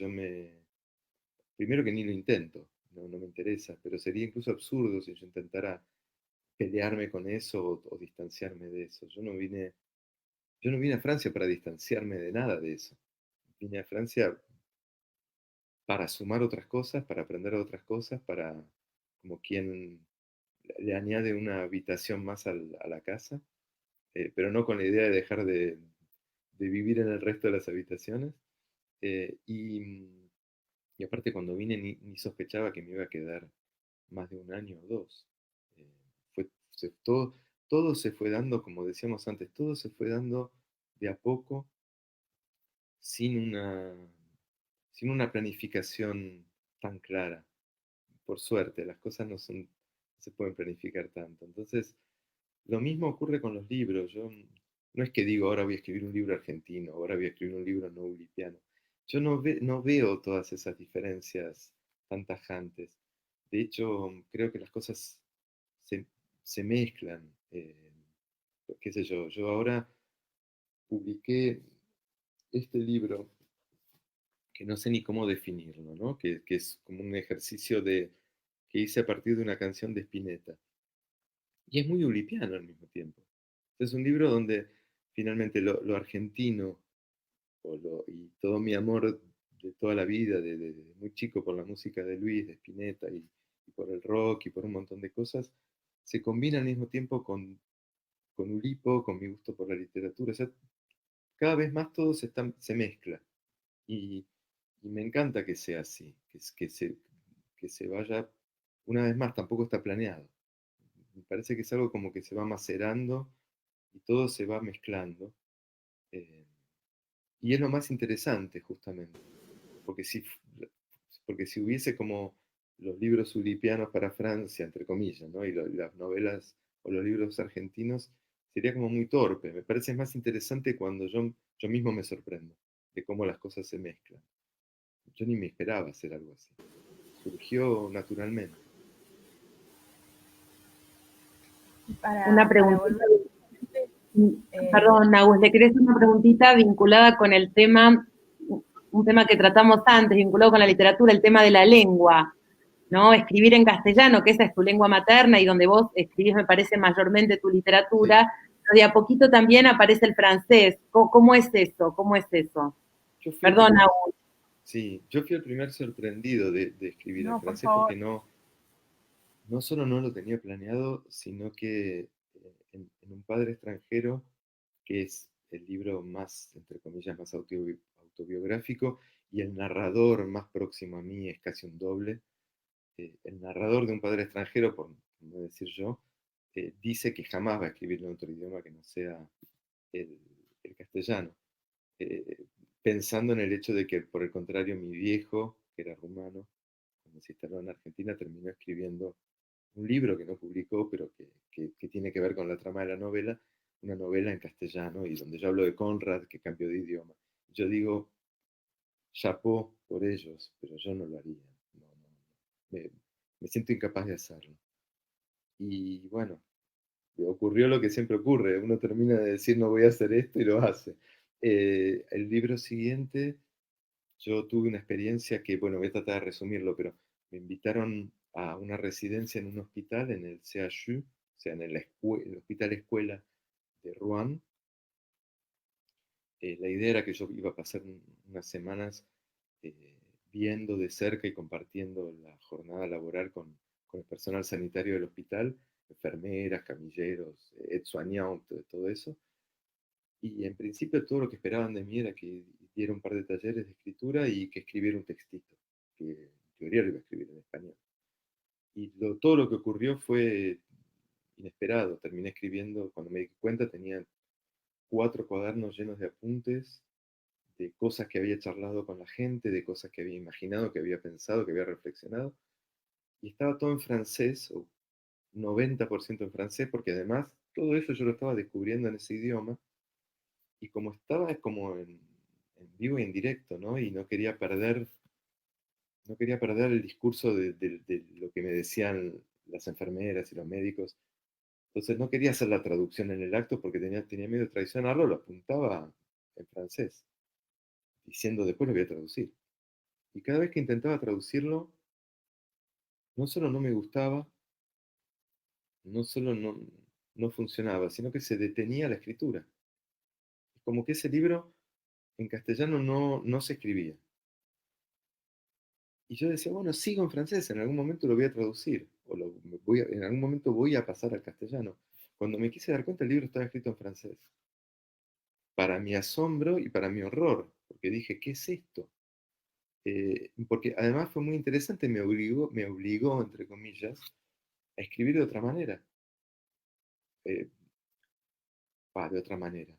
primero que ni lo intento, no me interesa, pero sería incluso absurdo si yo intentara pelearme con eso o distanciarme de eso. Yo no vine a Francia para distanciarme de nada de eso. Vine a Francia para sumar otras cosas, para aprender otras cosas, como quien le añade una habitación más a la casa, pero no con la idea de dejar de vivir en el resto de las habitaciones. Eh, y, y aparte cuando vine ni sospechaba que me iba a quedar más de un año o dos. Eh, todo se fue dando, como decíamos antes, todo se fue dando de a poco, sin una, sin una planificación tan clara. Por suerte, las cosas no se pueden planificar tanto. Entonces, lo mismo ocurre con los libros. Yo no es que digo, ahora voy a escribir un libro argentino, ahora voy a escribir un libro no ulipiano. Yo no veo todas esas diferencias tan tajantes. De hecho, creo que las cosas se, se mezclan. Qué sé yo ahora publiqué este libro que no sé ni cómo definirlo, ¿no? Que es como un ejercicio que hice a partir de una canción de Spinetta. Y es muy ulipiano al mismo tiempo. Es un libro donde finalmente lo argentino y todo mi amor de toda la vida, de muy chico, por la música de Luis, de Spinetta, y por el rock y por un montón de cosas, se combina al mismo tiempo con Ulipo, con mi gusto por la literatura. O sea, cada vez más todo se mezcla. Y, y me encanta que sea así, que se vaya, una vez más, tampoco está planeado. Me parece que es algo como que se va macerando y todo se va mezclando. eh, y es lo más interesante, justamente, porque porque si hubiese como los libros ulipianos para Francia, entre comillas, ¿no? Y las novelas o los libros argentinos, sería como muy torpe. Me parece más interesante cuando yo mismo me sorprendo de cómo las cosas se mezclan. Yo ni me esperaba hacer algo así. Surgió naturalmente. Una Para preguntita, volver, perdón, Agus, le querés hacer una preguntita vinculada con el tema, un tema que tratamos antes, vinculado con la literatura, el tema de la lengua, ¿no? Escribir en castellano, que esa es tu lengua materna y donde vos escribís, me parece, mayormente tu literatura, Sí. pero de a poquito también aparece el francés. ¿Cómo es eso? ¿Cómo es eso? Yo fui el Perdón, primer, Agus. sí, yo fui el primer sorprendido de escribir en no, por francés porque favor. no solo no lo tenía planeado, sino que en Un padre extranjero, que es el libro más, entre comillas, más autobiográfico, y el narrador más próximo a mí es casi un doble. El narrador de Un padre extranjero, por no decir yo, dice que jamás va a escribir en otro idioma que no sea el, el castellano, eh, pensando en el hecho de que, por el contrario, mi viejo, que era rumano, cuando se instaló en Argentina, terminó escribiendo un libro que no publicó, pero que tiene que ver con la trama de la novela, una novela en castellano, y donde yo hablo de Conrad, que cambió de idioma. Yo digo, chapeau por ellos, pero yo no lo haría. No. Me, me siento incapaz de hacerlo. Y bueno, ocurrió lo que siempre ocurre, uno termina de decir no voy a hacer esto y lo hace. El libro siguiente, yo tuve una experiencia que, bueno, voy a tratar de resumirlo, pero me invitaron a una residencia en un hospital, en el CHU, o sea, en el hospital escuela de Rouen. La idea era que yo iba a pasar unas semanas eh, viendo de cerca y compartiendo la jornada laboral con el personal sanitario del hospital, enfermeras, camilleros, aides-soignants, todo eso. Y en principio todo lo que esperaban de mí era que diera un par de talleres de escritura y que escribiera un textito, que en teoría lo iba a escribir en español. Y todo lo que ocurrió fue inesperado. Terminé escribiendo, cuando me di cuenta tenía 4 cuadernos llenos de apuntes, de cosas que había charlado con la gente, de cosas que había imaginado, que había pensado, que había reflexionado. Y estaba todo en francés, o 90% en francés, porque además todo eso yo lo estaba descubriendo en ese idioma. Y como estaba como en vivo y en directo, ¿no? Y no quería perder el discurso de lo que me decían las enfermeras y los médicos. Entonces no quería hacer la traducción en el acto porque tenía miedo de traicionarlo, lo apuntaba en francés, diciendo después lo voy a traducir. Y cada vez que intentaba traducirlo, no solo no me gustaba, no solo no funcionaba, sino que se detenía la escritura. Es como que ese libro en castellano no se escribía. Y yo decía, bueno, sigo en francés, en algún momento lo voy a traducir, o en algún momento voy a pasar al castellano. Cuando me quise dar cuenta, el libro estaba escrito en francés. Para mi asombro y para mi horror, porque dije, ¿qué es esto? Porque además fue muy interesante, me obligó, entre comillas, a escribir de otra manera. Eh, de otra manera.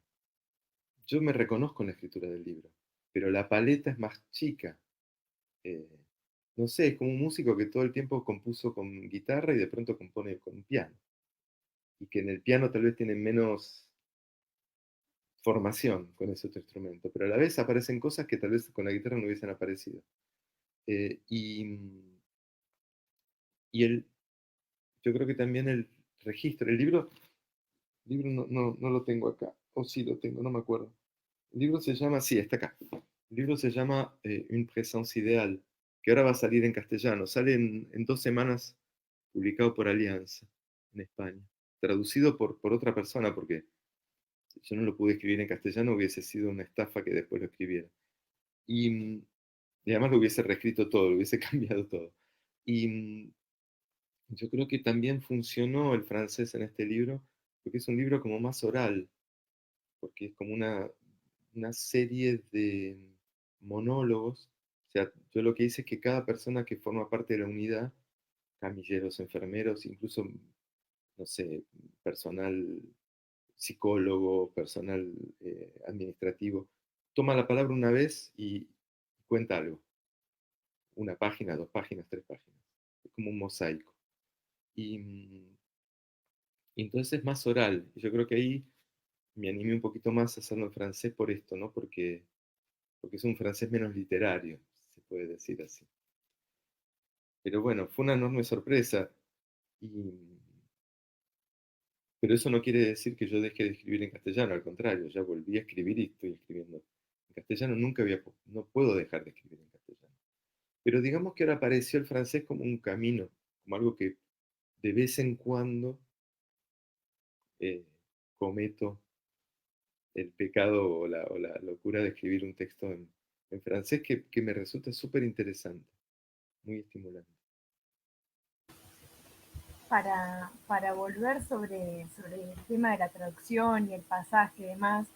Yo me reconozco en la escritura del libro, pero la paleta es más chica. Eh, no sé, es como un músico que todo el tiempo compuso con guitarra y de pronto compone con piano. Y que en el piano tal vez tiene menos formación con ese otro instrumento, pero a la vez aparecen cosas que tal vez con la guitarra no hubiesen aparecido. Eh, y, y yo creo que también el registro, el libro no lo tengo acá, o sí lo tengo, no me acuerdo. El libro se llama, sí, está acá. El libro se llama Une présence idéale, que ahora va a salir en castellano. Sale en 2 semanas, publicado por Alianza, en España. Traducido por otra persona, porque yo no lo pude escribir en castellano, hubiese sido una estafa que después lo escribiera. Y además lo hubiese reescrito todo, lo hubiese cambiado todo. Y yo creo que también funcionó el francés en este libro, porque es un libro como más oral, porque es como una serie de monólogos. O sea, yo lo que hice es que cada persona que forma parte de la unidad, camilleros, enfermeros, incluso, no sé, personal psicólogo, personal administrativo, toma la palabra una vez y cuenta algo. Una página, 2 páginas, 3 páginas. Es como un mosaico. Y entonces es más oral. Y yo creo que ahí me animé un poquito más a hacerlo en francés por esto, ¿no? Porque es un francés menos literario, se puede decir así. Pero bueno, fue una enorme sorpresa. Y, pero eso no quiere decir que yo deje de escribir en castellano, al contrario, ya volví a escribir y estoy escribiendo en castellano. No puedo dejar de escribir en castellano. Pero digamos que ahora apareció el francés como un camino, como algo que de vez en cuando eh, cometo el pecado o la locura de escribir un texto en francés que me resulta súper interesante, muy estimulante. Para volver sobre el tema de la traducción y el pasaje y demás,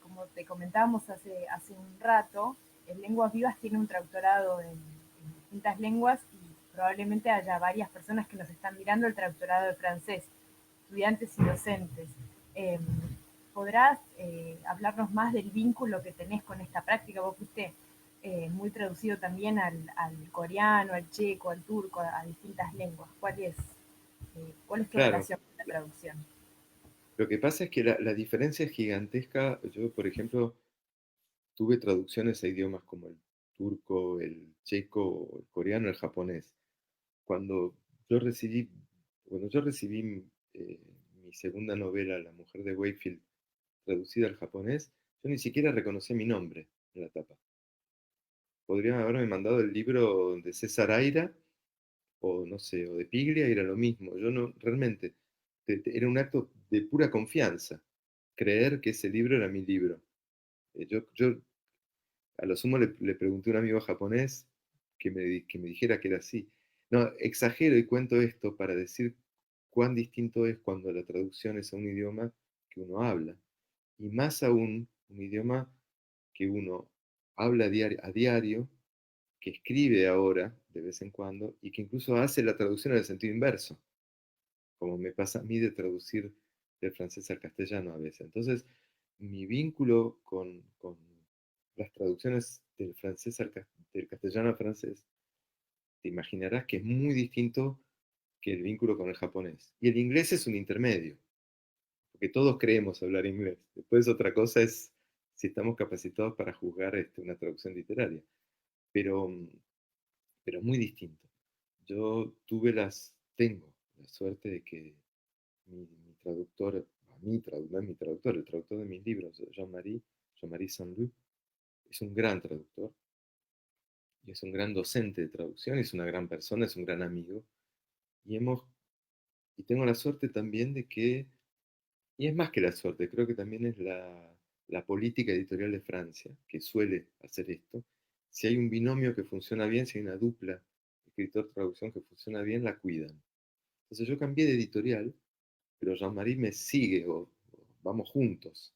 como te comentábamos hace un rato, en Lenguas Vivas tiene un traductorado en distintas lenguas y probablemente haya varias personas que nos están mirando el traductorado de francés, estudiantes y docentes. Eh, ¿Podrás hablarnos más del vínculo que tenés con esta práctica? Vos fuiste muy traducido también al coreano, al checo, al turco, a distintas lenguas. ¿Cuál es tu Claro, relación con la traducción? lo que pasa es que la diferencia es gigantesca. Yo, por ejemplo, tuve traducciones a idiomas como el turco, el checo, el coreano, el japonés. Cuando yo recibí, cuando yo recibí mi segunda novela, La mujer de Wakefield, traducida al japonés, yo ni siquiera reconocí mi nombre en la tapa. Podrían haberme mandado el libro de César Aira, o no sé, o de Piglia, y era lo mismo. Yo no, realmente, era un acto de pura confianza, creer que ese libro era mi libro. Yo a lo sumo le pregunté a un amigo japonés que me dijera que era así. No, exagero y cuento esto para decir cuán distinto es cuando la traducción es a un idioma que uno habla, y más aún un idioma que uno habla a diario, que escribe ahora de vez en cuando, y que incluso hace la traducción en el sentido inverso, como me pasa a mí de traducir del francés al castellano a veces. Entonces, mi vínculo con las traducciones del francés del castellano al francés, te imaginarás que es muy distinto que el vínculo con el japonés. Y el inglés es un intermedio, porque todos creemos hablar inglés. Después otra cosa es si estamos capacitados para juzgar una traducción literaria. Pero, pero muy distinto. Yo tengo la suerte de que mi traductor, no es mi traductor, el traductor de mis libros, Jean-Marie Saint-Luc, es un gran traductor, y es un gran docente de traducción, es una gran persona, es un gran amigo, y tengo la suerte también de que, y es más que la suerte, creo que también es la política editorial de Francia, que suele hacer esto. Si hay un binomio que funciona bien, si hay una dupla escritor-traducción que funciona bien, la cuidan. Entonces yo cambié de editorial, pero Jean-Marie me sigue, o vamos juntos,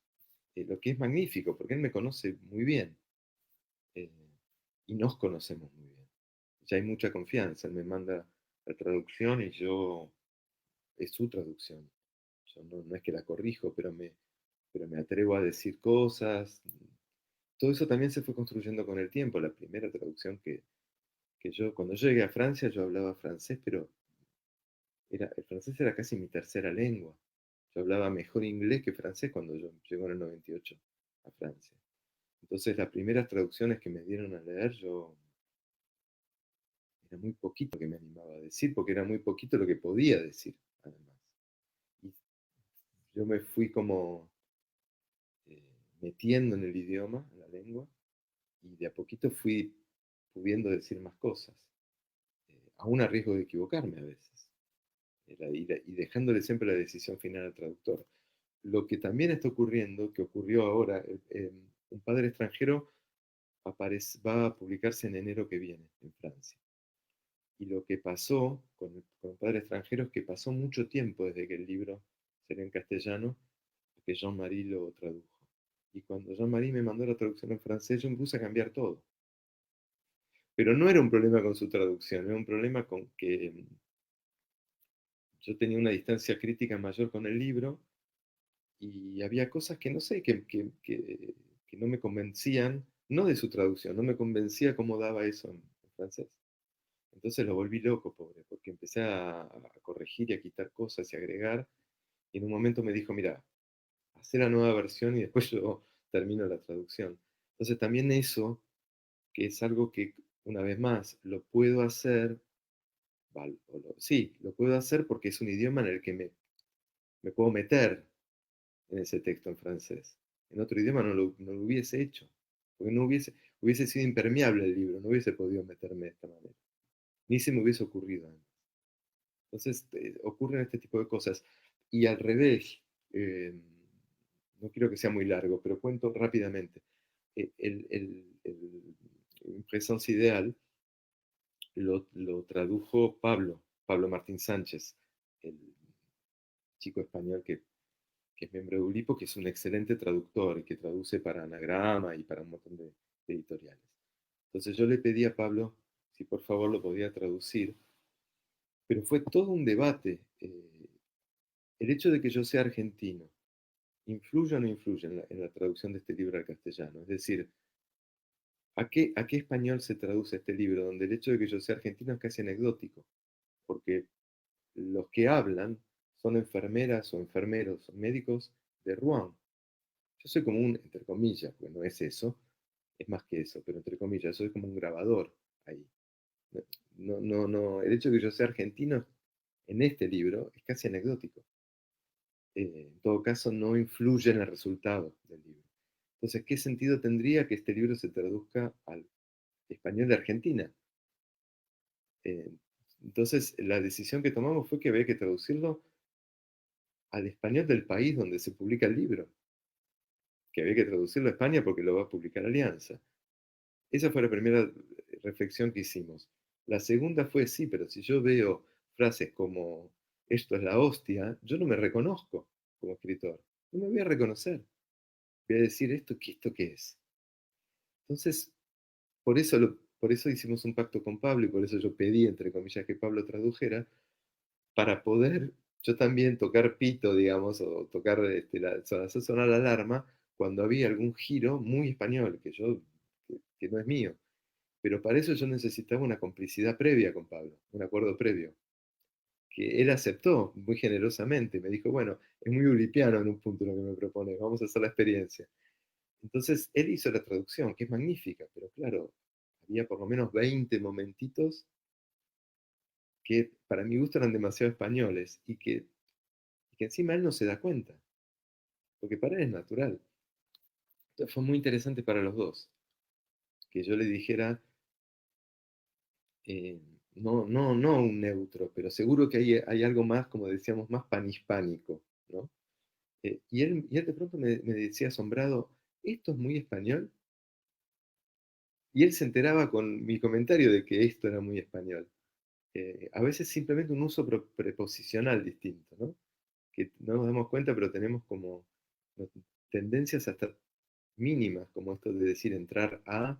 lo que es magnífico, porque él me conoce muy bien, eh, y nos conocemos muy bien. Ya hay mucha confianza, él me manda la traducción y es su traducción. Yo no es que la corrijo, pero me atrevo a decir cosas. Todo eso también se fue construyendo con el tiempo. La primera traducción cuando yo llegué a Francia, yo hablaba francés, pero el francés era casi mi tercera lengua. Yo hablaba mejor inglés que francés cuando yo llego en el 98 a Francia. Entonces, las primeras traducciones que me dieron a leer, era muy poquito que me animaba a decir, porque era muy poquito lo que podía decir, además. Y yo me fui como eh, metiendo en el idioma, en la lengua, y de a poquito fui pudiendo decir más cosas, aún a riesgo de equivocarme a veces, y dejándole siempre la decisión final al traductor. Lo que también está ocurriendo, que ocurrió ahora, Un padre extranjero va a publicarse en enero que viene en Francia. Y lo que pasó con Padre extranjero es que pasó mucho tiempo desde que el libro salió en castellano a que Jean-Marie lo tradujo. Y cuando Jean-Marie me mandó la traducción en francés, yo me puse a cambiar todo. Pero no era un problema con su traducción, era un problema con que yo tenía una distancia crítica mayor con el libro, y había cosas que no sé, que no me convencían, no de su traducción, no me convencía cómo daba eso en francés. Entonces lo volví loco, pobre, porque empecé a corregir y a quitar cosas y agregar, y en un momento me dijo, mira, hacer la nueva versión y después yo termino la traducción. Entonces también eso, que es algo que, una vez más, lo puedo hacer, sí, lo puedo hacer porque es un idioma en el que me puedo meter en ese texto en francés. En otro idioma no lo hubiese hecho, porque hubiese sido impermeable el libro, no hubiese podido meterme de esta manera. Ni se me hubiese ocurrido antes. Entonces, ocurren este tipo de cosas. Y al revés, no quiero que sea muy largo, pero cuento rápidamente. El Présence Ideal lo tradujo Pablo Martín Sánchez, el chico español que es miembro de Ulipo, que es un excelente traductor y que traduce para Anagrama y para un montón de editoriales. Entonces yo le pedí a Pablo si por favor lo podía traducir, pero fue todo un debate. El hecho de que yo sea argentino, ¿influye o no influye en la traducción de este libro al castellano? Es decir, ¿a qué español se traduce este libro? Donde el hecho de que yo sea argentino es casi anecdótico, porque los que hablan son enfermeras o enfermeros o médicos de Rouen. Yo soy como entre comillas, porque no es eso, es más que eso, pero entre comillas, soy como un grabador ahí. No, el hecho de que yo sea argentino en este libro es casi anecdótico. En todo caso, no influye en el resultado del libro. Entonces, ¿qué sentido tendría que este libro se traduzca al español de Argentina? Eh, entonces, la decisión que tomamos fue que había que traducirlo al español del país donde se publica el libro, que había que traducirlo a España porque lo va a publicar Alianza. Esa fue la primera reflexión que hicimos. La segunda fue, sí, pero si yo veo frases como esto es la hostia, yo no me reconozco como escritor, no me voy a reconocer. Voy a decir, ¿esto qué es? Entonces, por eso hicimos un pacto con Pablo y por eso yo pedí, entre comillas, que Pablo tradujera, para poder yo también tocar pito, digamos, o tocar, hacer sonar la alarma cuando había algún giro muy español, que no es mío. Pero para eso yo necesitaba una complicidad previa con Pablo, un acuerdo previo, que él aceptó muy generosamente. Me dijo, bueno, es muy ulipiano en un punto lo que me propone, vamos a hacer la experiencia. Entonces, él hizo la traducción, que es magnífica, pero claro, había por lo menos 20 momentitos que para mi gusto eran demasiado españoles y que encima él no se da cuenta, porque para él es natural. Entonces fue muy interesante para los dos, que yo le dijera, eh, no un neutro, pero seguro que hay algo más, como decíamos, más panhispánico, ¿no? Y él de pronto me decía asombrado, ¿esto es muy español? Y él se enteraba con mi comentario de que esto era muy español. A veces simplemente un uso preposicional distinto, ¿no? Que no nos damos cuenta, pero tenemos como tendencias hasta mínimas, como esto de decir entrar a,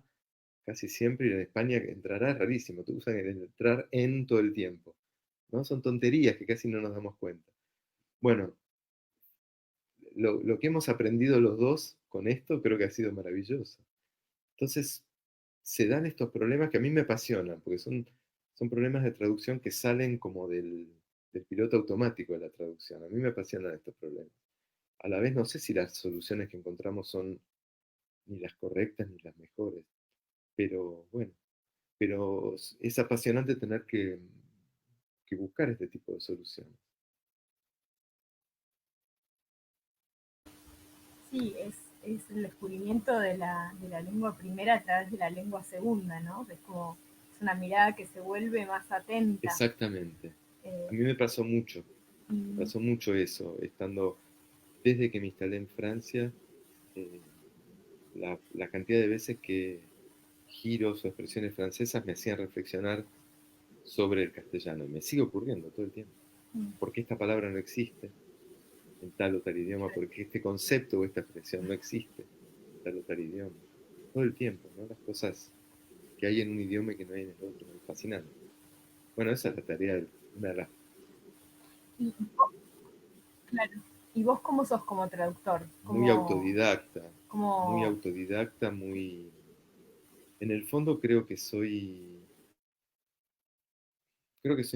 casi siempre, y en España entrar a es rarísimo, tú usan el entrar en todo el tiempo, ¿no? Son tonterías que casi no nos damos cuenta. Bueno, lo que hemos aprendido los dos con esto creo que ha sido maravilloso. Entonces, se dan estos problemas que a mí me apasionan, porque son problemas de traducción que salen como del piloto automático de la traducción. A mí me apasionan estos problemas. A la vez no sé si las soluciones que encontramos son ni las correctas ni las mejores, pero bueno, pero es apasionante tener que buscar este tipo de soluciones. Sí, es el descubrimiento de la lengua primera a través de la lengua segunda, ¿no? Es como, es una mirada que se vuelve más atenta. Exactamente. A mí me pasó mucho eso, estando, desde que me instalé en Francia, la cantidad de veces que giros o expresiones francesas me hacían reflexionar sobre el castellano. Y me sigue ocurriendo todo el tiempo. ¿Por qué esta palabra no existe en tal o tal idioma? ¿Por qué este concepto o esta expresión no existe en tal o tal idioma? Todo el tiempo, ¿no? Las cosas que hay en un idioma y que no hay en el otro. Es fascinante. Bueno, esa es la tarea, una de las... Y, claro. ¿Y vos cómo sos como traductor? Muy autodidacta, muy como autodidacta, muy... En el fondo creo que soy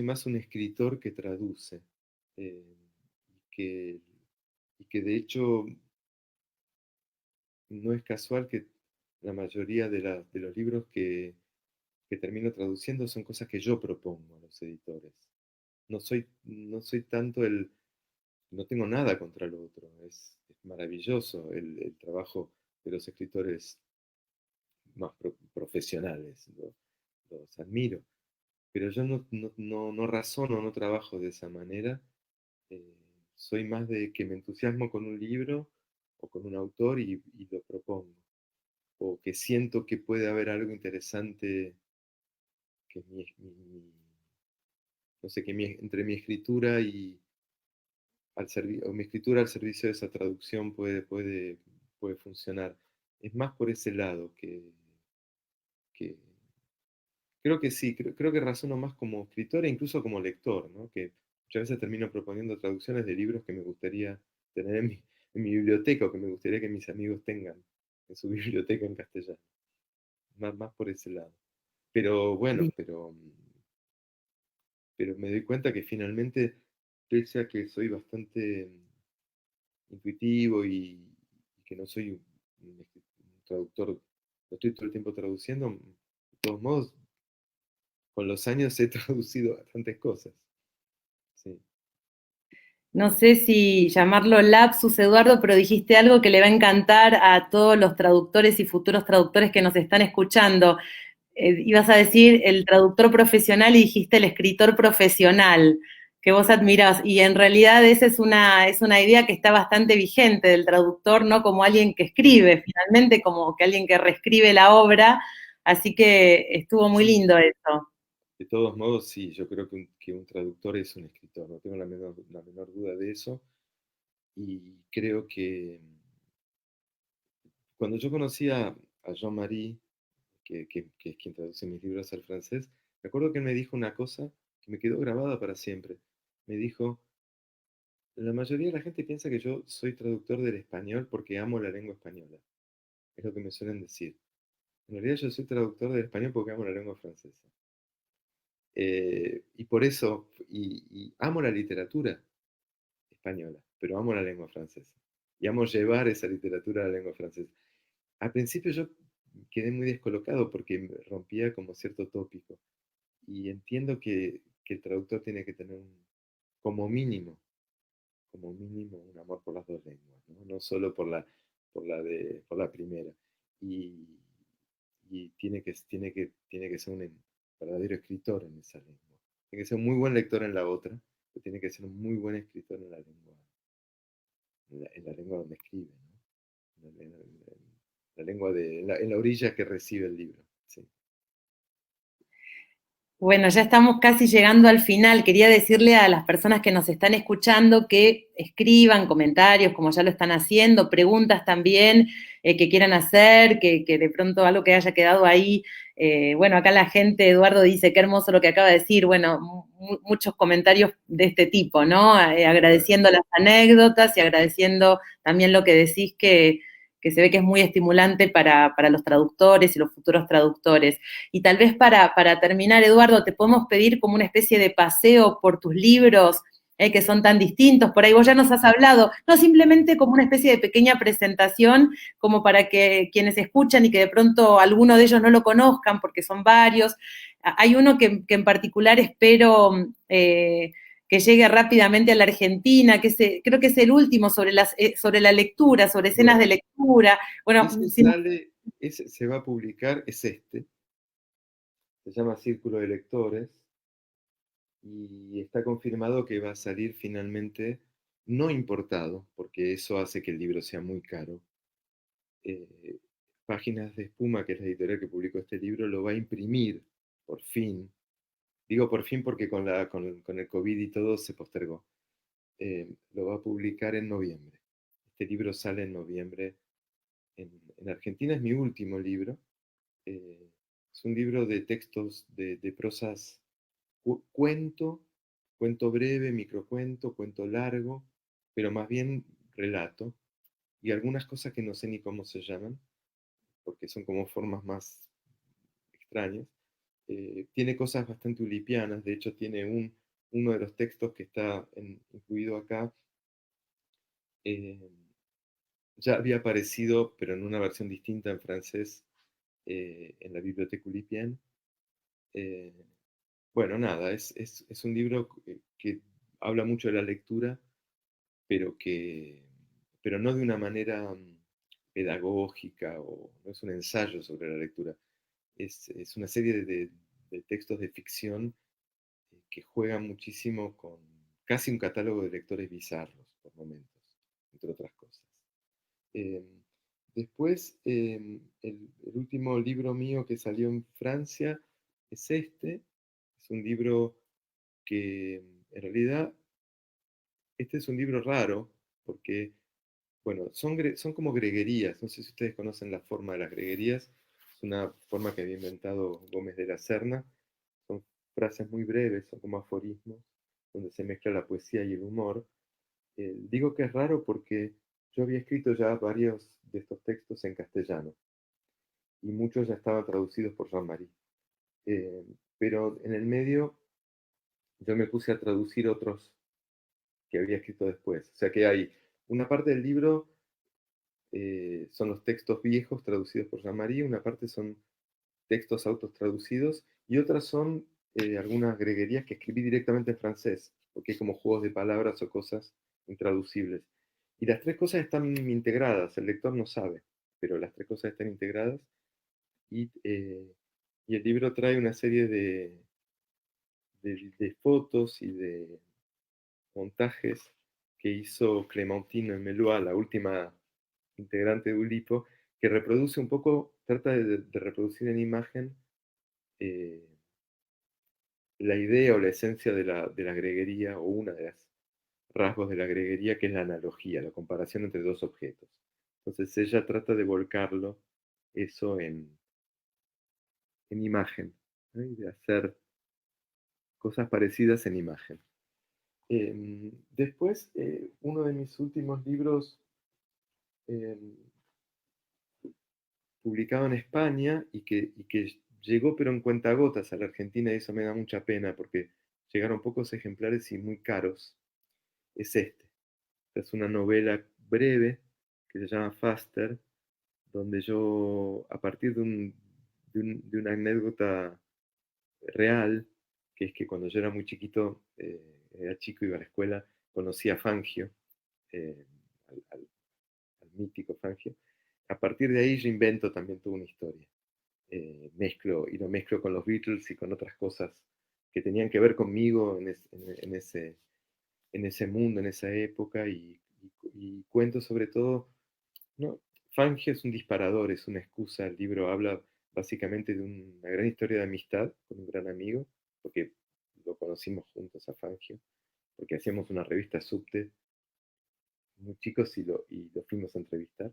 más un escritor que traduce. eh, que, y que de hecho no es casual que la mayoría de los libros que termino traduciendo son cosas que yo propongo a los editores. No soy tanto no tengo nada contra lo otro, es maravilloso el trabajo de los escritores más profesionales, los admiro, pero yo no razono, no trabajo de esa manera. eh, Soy más de que me entusiasmo con un libro o con un autor y lo propongo, o que siento que puede haber algo interesante que no sé, entre mi escritura o mi escritura al servicio de esa traducción puede funcionar. Es más por ese lado que creo que sí, creo que razono más como escritor e incluso como lector, ¿no? Que muchas veces termino proponiendo traducciones de libros que me gustaría tener en mi biblioteca o que me gustaría que mis amigos tengan en su biblioteca en castellano. Más por ese lado. Pero bueno, pero me doy cuenta que finalmente, pese a que soy bastante intuitivo y que no soy un traductor, no estoy todo el tiempo traduciendo, de todos modos, con los años he traducido bastantes cosas. Sí. No sé si llamarlo lapsus, Eduardo, pero dijiste algo que le va a encantar a todos los traductores y futuros traductores que nos están escuchando. Ibas a decir el traductor profesional y dijiste el escritor profesional, que vos admirás. Y en realidad esa es una idea que está bastante vigente del traductor, no como alguien que escribe, finalmente como que alguien que reescribe la obra. Así que estuvo muy lindo eso. De todos modos, sí, yo creo que un traductor es un escritor, no tengo la menor duda de eso. Y creo que cuando yo conocí a Jean-Marie, que es quien traduce mis libros al francés, me acuerdo que él me dijo una cosa que me quedó grabada para siempre. Me dijo, la mayoría de la gente piensa que yo soy traductor del español porque amo la lengua española. Es lo que me suelen decir. En realidad yo soy traductor del español porque amo la lengua francesa. Y por eso, y amo la literatura española, pero amo la lengua francesa. Y amo llevar esa literatura a la lengua francesa. Al principio yo quedé muy descolocado porque me rompía como cierto tópico. Y entiendo que el traductor tiene que tener como mínimo, un amor por las dos lenguas, ¿no? No solo por la primera. Y, y tiene que ser un verdadero escritor en esa lengua. Tiene que ser un muy buen lector en la otra, pero tiene que ser un muy buen escritor en la lengua, en la lengua donde escribe, ¿no? La lengua en la orilla que recibe el libro. Sí. Bueno, ya estamos casi llegando al final. Quería decirle a las personas que nos están escuchando que escriban comentarios, como ya lo están haciendo, preguntas también que quieran hacer, que de pronto algo que haya quedado ahí. Bueno, acá la gente, Eduardo dice, qué hermoso lo que acaba de decir. Bueno, muchos comentarios de este tipo, ¿no? Agradeciendo las anécdotas y agradeciendo también lo que decís que se ve que es muy estimulante para los traductores y los futuros traductores. Y tal vez para terminar, Eduardo, te podemos pedir como una especie de paseo por tus libros, que son tan distintos. Por ahí vos ya nos has hablado, no simplemente como una especie de pequeña presentación, como para que quienes escuchan y que de pronto alguno de ellos no lo conozcan, porque son varios. Hay uno que en particular espero que llegue rápidamente a la Argentina, creo que es el último sobre la lectura, sobre escenas de Bueno, lectura. Bueno, ese si sale, ese se va a publicar, es este, se llama Círculo de Lectores, y está confirmado que va a salir finalmente no importado, porque eso hace que el libro sea muy caro. Eh, Páginas de Espuma, que es la editorial que publicó este libro, lo va a imprimir por fin. Digo por fin porque con el COVID y todo se postergó. Lo va a publicar en noviembre. Este libro sale en noviembre. En Argentina es mi último libro. Eh, es un libro de textos de prosas, cuento, cuento breve, microcuento, cuento largo, pero más bien relato, y algunas cosas que no sé ni cómo se llaman, porque son como formas más extrañas. Tiene cosas bastante ulipianas, de hecho tiene uno de los textos que está incluido acá, eh, ya había aparecido, pero en una versión distinta en francés, en la Biblioteca Ulipian. Eh, bueno, nada, es un libro que habla mucho de la lectura, pero, pero no de una manera pedagógica, o no es un ensayo sobre la lectura. Es una serie de textos de ficción que juegan muchísimo con casi un catálogo de lectores bizarros, por momentos, entre otras cosas. Eh, Después, el último libro mío que salió en Francia es este. Es un libro que, en realidad, este es un libro raro, porque, bueno, son como greguerías. No sé si ustedes conocen la forma de las greguerías. Es una forma que había inventado Gómez de la Serna. Son frases muy breves, son como aforismos, donde se mezcla la poesía y el humor. Digo que es raro porque yo había escrito ya varios de estos textos en castellano, y muchos ya estaban traducidos por Jean-Marie. Pero en el medio yo me puse a traducir otros que había escrito después. O sea que hay una parte del libro, son los textos viejos traducidos por Jean-Marie, una parte son textos autotraducidos, y otras son algunas greguerías que escribí directamente en francés, porque hay como juegos de palabras o cosas intraducibles. Y las tres cosas están integradas, el lector no sabe, pero las tres cosas están integradas, y, y el libro trae una serie de fotos y de montajes que hizo Clémentine Melois, la última integrante de Ulipo, que reproduce un poco, trata de reproducir en imagen eh, la idea o la esencia de la greguería, o una de las rasgos de la greguería, que es la analogía, la comparación entre dos objetos. Entonces ella trata de volcarlo eso en imagen, ¿no? Y de hacer cosas parecidas en imagen. Después, uno de mis últimos libros eh, publicado en España y que llegó pero en cuentagotas a la Argentina, y eso me da mucha pena porque llegaron pocos ejemplares y muy caros, es este. Es una novela breve que se llama Faster, donde yo, a partir de una anécdota real, que es que cuando yo era muy chiquito, era chico, iba a la escuela, conocí a Fangio, eh, al, al- al mítico Fangio. A partir de ahí yo invento también toda una historia. Y lo mezclo con los Beatles y con otras cosas que tenían que ver conmigo en ese mundo, en esa época, y cuento sobre todo, ¿no? Fangio es un disparador, es una excusa. El libro habla básicamente de una gran historia de amistad con un gran amigo, porque lo conocimos juntos a Fangio, porque hacíamos una revista Subte, muy chicos, y lo fuimos a entrevistar.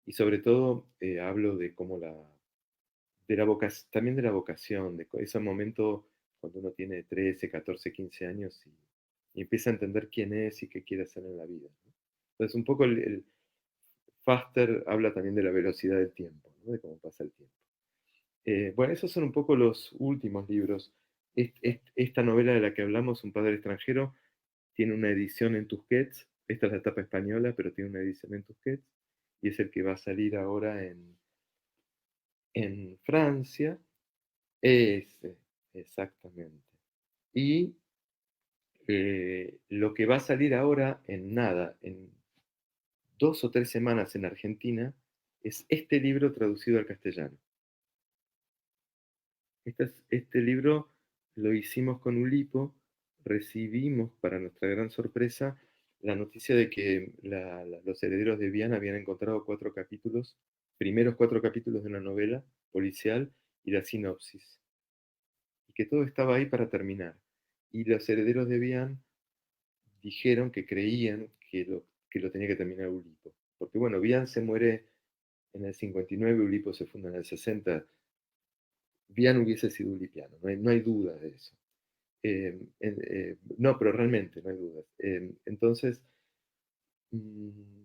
Y sobre todo hablo de cómo de la vocación, también de la vocación, de ese momento cuando uno tiene 13, 14, 15 años y empieza a entender quién es y qué quiere hacer en la vida, ¿no? Entonces, un poco el Faster habla también de la velocidad del tiempo, ¿no? De cómo pasa el tiempo. Bueno, esos son un poco los últimos libros. Esta novela de la que hablamos, Un padre extranjero, tiene una edición en Tusquets. Esta es la etapa española, pero tiene una edición en Tusquets. Y es el que va a salir ahora en Francia. Ese, exactamente. Y lo que va a salir ahora en nada, en 2 o 3 semanas en Argentina, es este libro traducido al castellano. Este libro lo hicimos con Ulipo, recibimos, para nuestra gran sorpresa, la noticia de que los herederos de Viana habían encontrado 4 capítulos, primeros 4 capítulos de una novela policial y la sinopsis, y que todo estaba ahí para terminar. Y los herederos de Vian dijeron que creían que lo tenía que terminar Ulipo. Porque bueno, Vian se muere en el 59, Ulipo se funda en el 60. Vian hubiese sido ulipiano, no hay duda de eso. No, pero realmente no hay dudas. Entonces, mm,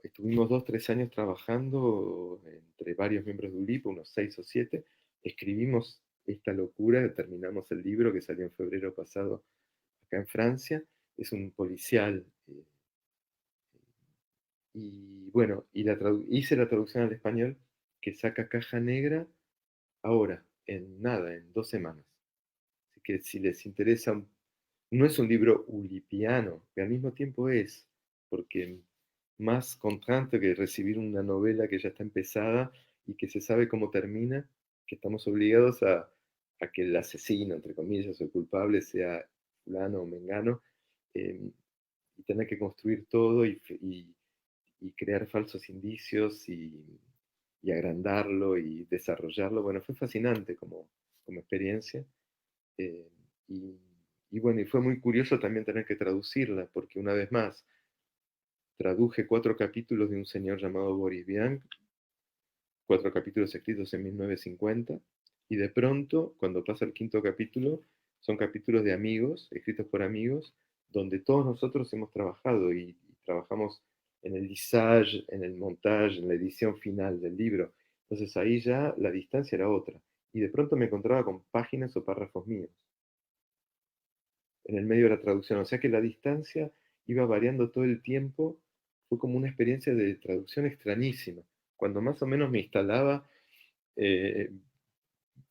estuvimos 2, 3 años trabajando entre varios miembros de Ulipo, unos 6 o 7. Escribimos esta locura, terminamos el libro que salió en febrero pasado acá en Francia. Es un policial. Y bueno, hice la traducción al español, que saca Caja Negra ahora, en nada, en 2 semanas. Así que si les interesa, no es un libro ulipiano, que al mismo tiempo es, porque más contraste que recibir una novela que ya está empezada y que se sabe cómo termina, que estamos obligados a que el asesino, entre comillas, o el culpable sea fulano o mengano, eh, y tener que construir todo y crear falsos indicios y agrandarlo y desarrollarlo. Bueno, fue fascinante como experiencia. eh, y, y bueno, y fue muy curioso también tener que traducirla, porque una vez más, traduje 4 capítulos de un señor llamado Boris Vian, 4 capítulos escritos en 1950, y de pronto, cuando pasa el quinto capítulo, son capítulos de amigos, escritos por amigos, donde todos nosotros hemos trabajado y trabajamos en el lisage, en el montaje, en la edición final del libro. Entonces ahí ya la distancia era otra. Y de pronto me encontraba con páginas o párrafos míos en el medio de la traducción. O sea que la distancia iba variando todo el tiempo. Fue como una experiencia de traducción extrañísima. Cuando más o menos me instalaba, eh,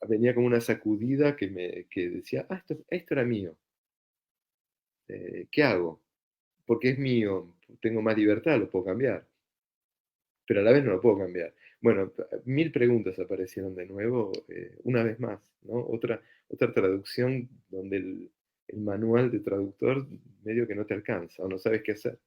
venía como una sacudida que decía, esto era mío. ¿Qué hago? Porque es mío, tengo más libertad, lo puedo cambiar, pero a la vez no lo puedo cambiar. Bueno, 1000 preguntas aparecieron de nuevo, una vez más, ¿no? Otra traducción donde el manual de traductor medio que no te alcanza o no sabes qué hacer.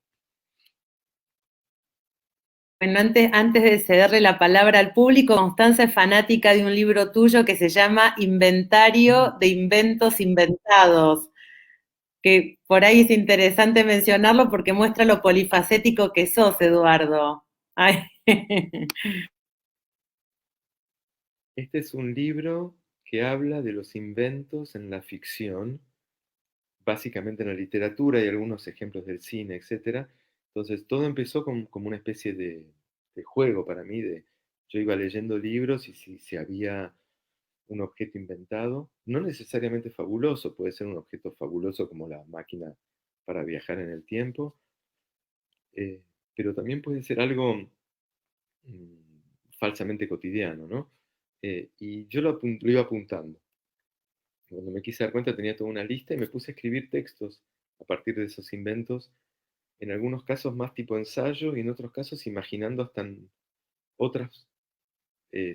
Bueno, antes de cederle la palabra al público, Constanza es fanática de un libro tuyo que se llama Inventario de Inventos Inventados, que por ahí es interesante mencionarlo porque muestra lo polifacético que sos, Eduardo. Ay. Este es un libro que habla de los inventos en la ficción, básicamente en la literatura y algunos ejemplos del cine, etc. Entonces, todo empezó como una especie de juego para mí, yo iba leyendo libros y si había un objeto inventado, no necesariamente fabuloso, puede ser un objeto fabuloso como la máquina para viajar en el tiempo, eh, pero también puede ser algo falsamente cotidiano, ¿no? Y yo lo iba apuntando. Cuando me quise dar cuenta tenía toda una lista y me puse a escribir textos a partir de esos inventos, en algunos casos más tipo ensayo y en otros casos imaginando hasta otras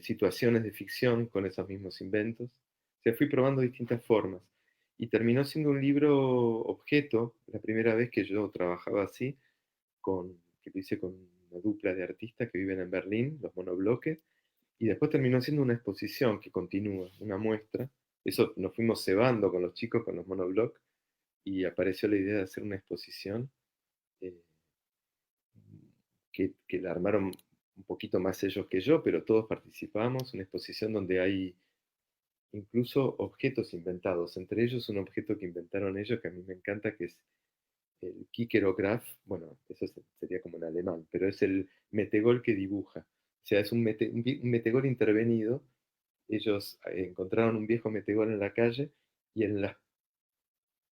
situaciones de ficción con esos mismos inventos. O sea, fui probando distintas formas y terminó siendo un libro objeto, la primera vez que yo trabajaba así, que lo hice con una dupla de artistas que viven en Berlín, los monobloques, y después terminó siendo una exposición que continúa, una muestra. Eso nos fuimos cebando con los chicos, con los monoblocks, y apareció la idea de hacer una exposición eh, que la armaron un poquito más ellos que yo, pero todos participamos, una exposición donde hay incluso objetos inventados, entre ellos un objeto que inventaron ellos que a mí me encanta, que es el Kikerograph, bueno, eso sería como en alemán, pero es el metegol que dibuja. O sea, es un metegol intervenido. Ellos encontraron un viejo metegol en la calle y en las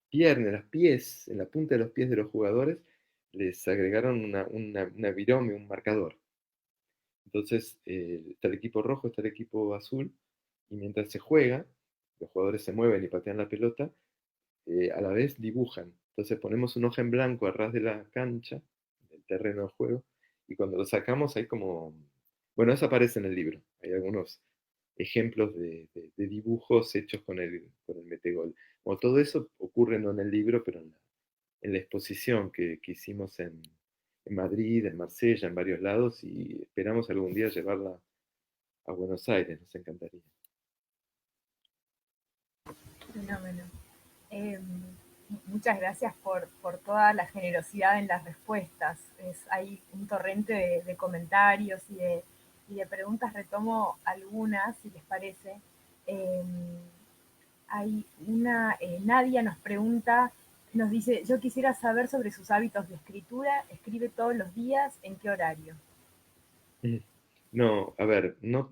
piernas, en los pies, en la punta de los pies de los jugadores, les agregaron una virome, un marcador. Entonces, está el equipo rojo, está el equipo azul, y mientras se juega, los jugadores se mueven y patean la pelota, a la vez dibujan. Entonces ponemos un hoja en blanco a ras de la cancha, del terreno de juego, y cuando lo sacamos hay como... Bueno, eso aparece en el libro. Hay algunos ejemplos de dibujos hechos con el metegol. Bueno, todo eso ocurre no en el libro, pero en la exposición que hicimos en Madrid, en Marsella, en varios lados, y esperamos algún día llevarla a Buenos Aires, nos encantaría. Fenómeno. Eh, Muchas gracias por toda la generosidad en las respuestas. Hay un torrente de comentarios y de preguntas, retomo algunas, si les parece. Eh, Hay Nadia nos pregunta, nos dice, yo quisiera saber sobre sus hábitos de escritura, escribe todos los días, ¿en qué horario? No, a ver, no,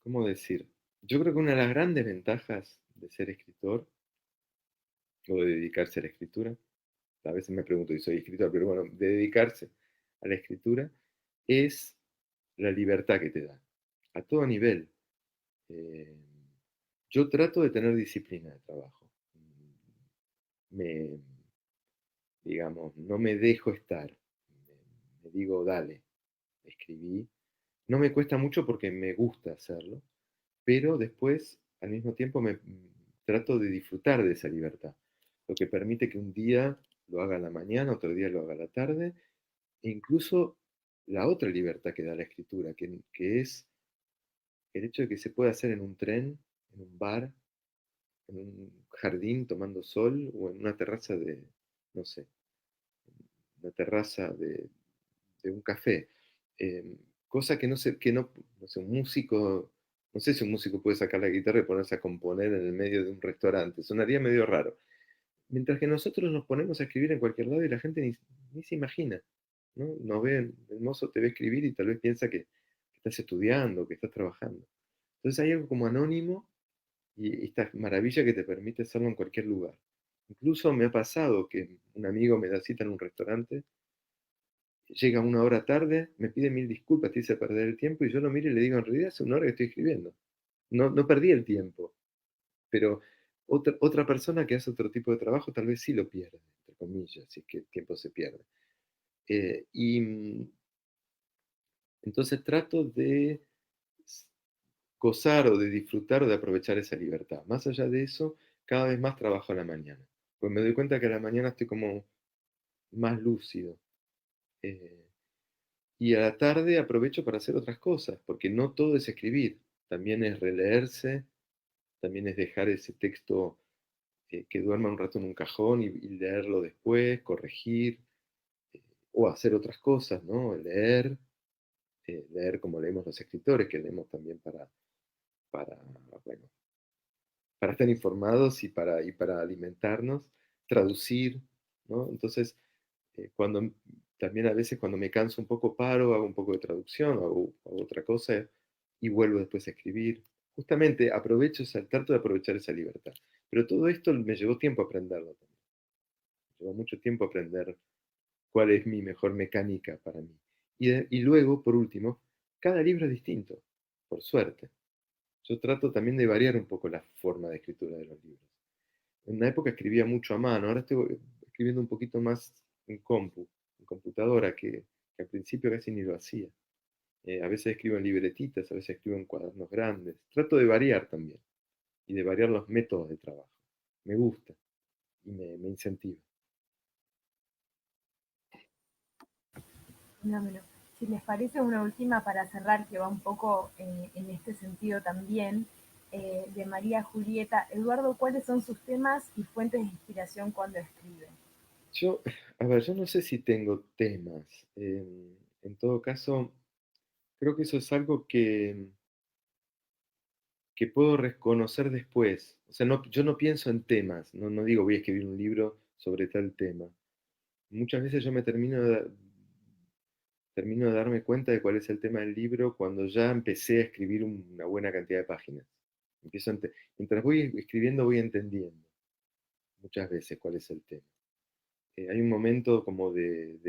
¿cómo decir? Yo creo que una de las grandes ventajas de ser escritor o de dedicarse a la escritura, a veces me pregunto si soy escritor, pero bueno, de dedicarse a la escritura es la libertad que te da, a todo nivel. Eh, yo trato de tener disciplina de trabajo. Me, digamos, no me dejo estar. Me digo, dale, escribí. No me cuesta mucho porque me gusta hacerlo, pero después, al mismo tiempo, trato de disfrutar de esa libertad, lo que permite que un día lo haga a la mañana, otro día lo haga a la tarde, e incluso la otra libertad que da la escritura, que es el hecho de que se puede hacer en un tren, en un bar, en un jardín tomando sol o en una terraza no sé, una terraza de un café. Eh, Cosa que no sé, no sé, un músico, no sé si un músico puede sacar la guitarra y ponerse a componer en el medio de un restaurante, sonaría medio raro. Mientras que nosotros nos ponemos a escribir en cualquier lado y la gente ni se imagina, ¿no? Nos ve, el mozo te ve escribir y tal vez piensa que estás estudiando, que estás trabajando. Entonces hay algo como anónimo y esta maravilla que te permite hacerlo en cualquier lugar. Incluso me ha pasado que un amigo me da cita en un restaurante, llega una hora tarde, me pide mil disculpas, te hice perder el tiempo, y yo lo miro y le digo, en realidad hace una hora que estoy escribiendo. No perdí el tiempo, pero otra persona que hace otro tipo de trabajo tal vez sí lo pierde, entre comillas, si es que el tiempo se pierde. Y entonces trato de gozar o de disfrutar o de aprovechar esa libertad. Más allá de eso, cada vez más trabajo a la mañana. Pues me doy cuenta que a la mañana estoy como más lúcido. Y a la tarde aprovecho para hacer otras cosas, porque no todo es escribir, también es releerse, también es dejar ese texto que duerma un rato en un cajón y leerlo después, corregir, o hacer otras cosas, ¿no? Leer como leemos los escritores, que leemos también para, bueno, para estar informados y para alimentarnos, traducir, ¿no? Entonces, también a veces cuando me canso un poco paro, hago un poco de traducción, hago otra cosa y vuelvo después a escribir. Justamente trato de aprovechar esa libertad. Pero todo esto me llevó tiempo a aprenderlo también. Me llevó mucho tiempo aprender cuál es mi mejor mecánica para mí. Y luego, por último, cada libro es distinto, por suerte. Yo trato también de variar un poco la forma de escritura de los libros. En una época escribía mucho a mano, ahora estoy escribiendo un poquito más en computadora, que al principio casi ni lo hacía. A veces escribo en libretitas, a veces escribo en cuadernos grandes. Trato de variar también y de variar los métodos de trabajo. Me gusta y me incentiva. Fenómeno. Si les parece una última para cerrar, que va un poco en este sentido también, de María Julieta. Eduardo, ¿cuáles son sus temas y fuentes de inspiración cuando escribe? Yo no sé si tengo temas. En todo caso, creo que eso es algo que puedo reconocer después. O sea, yo no pienso en temas, no digo voy a escribir un libro sobre tal tema. Muchas veces yo termino de darme cuenta de cuál es el tema del libro cuando ya empecé a escribir una buena cantidad de páginas. Mientras voy escribiendo voy entendiendo muchas veces cuál es el tema. Hay un momento como de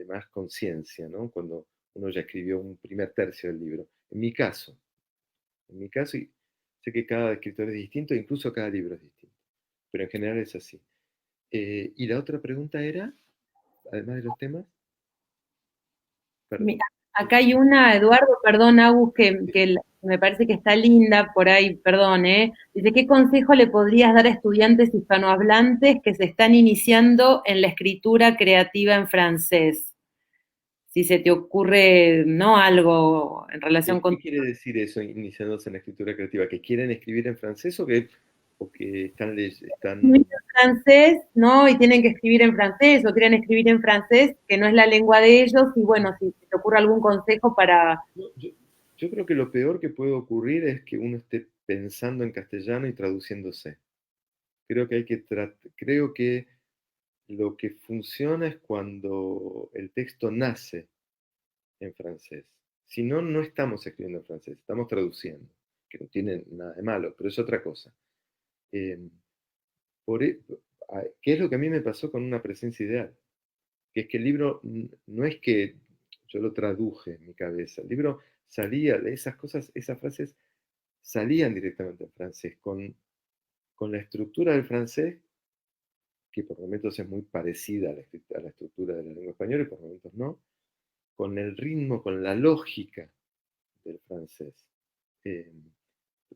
más conciencia, ¿no? Cuando uno ya escribió un primer tercio del libro. En mi caso, y sé que cada escritor es distinto, incluso cada libro es distinto, pero en general es así. Y la otra pregunta era, además de los temas, perdón. Mira, acá hay una, Eduardo, perdón, Agus, que me parece que está linda por ahí, perdón, ¿eh? Dice, ¿qué consejo le podrías dar a estudiantes hispanohablantes que se están iniciando en la escritura creativa en francés? Si se te ocurre, ¿no? Algo en relación con... ¿Qué quiere decir eso, iniciándose en la escritura creativa? ¿Que quieren escribir en francés o que Escribir en francés, ¿no? Y tienen que escribir en francés o quieren escribir en francés, que no es la lengua de ellos, y bueno, si te ocurre algún consejo para... Yo creo que lo peor que puede ocurrir es que uno esté pensando en castellano y traduciéndose. Creo que lo que funciona es cuando el texto nace en francés. Si no, no estamos escribiendo en francés, estamos traduciendo, que no tiene nada de malo, pero es otra cosa. Eh, ¿Qué es lo que a mí me pasó con Una presencia ideal? Que es que el libro no es que yo lo traduje en mi cabeza, el libro salía, de esas cosas, esas frases salían directamente en francés, con la estructura del francés, que por momentos es muy parecida a la estructura de la lengua española y por momentos no, con el ritmo, con la lógica del francés. Eh,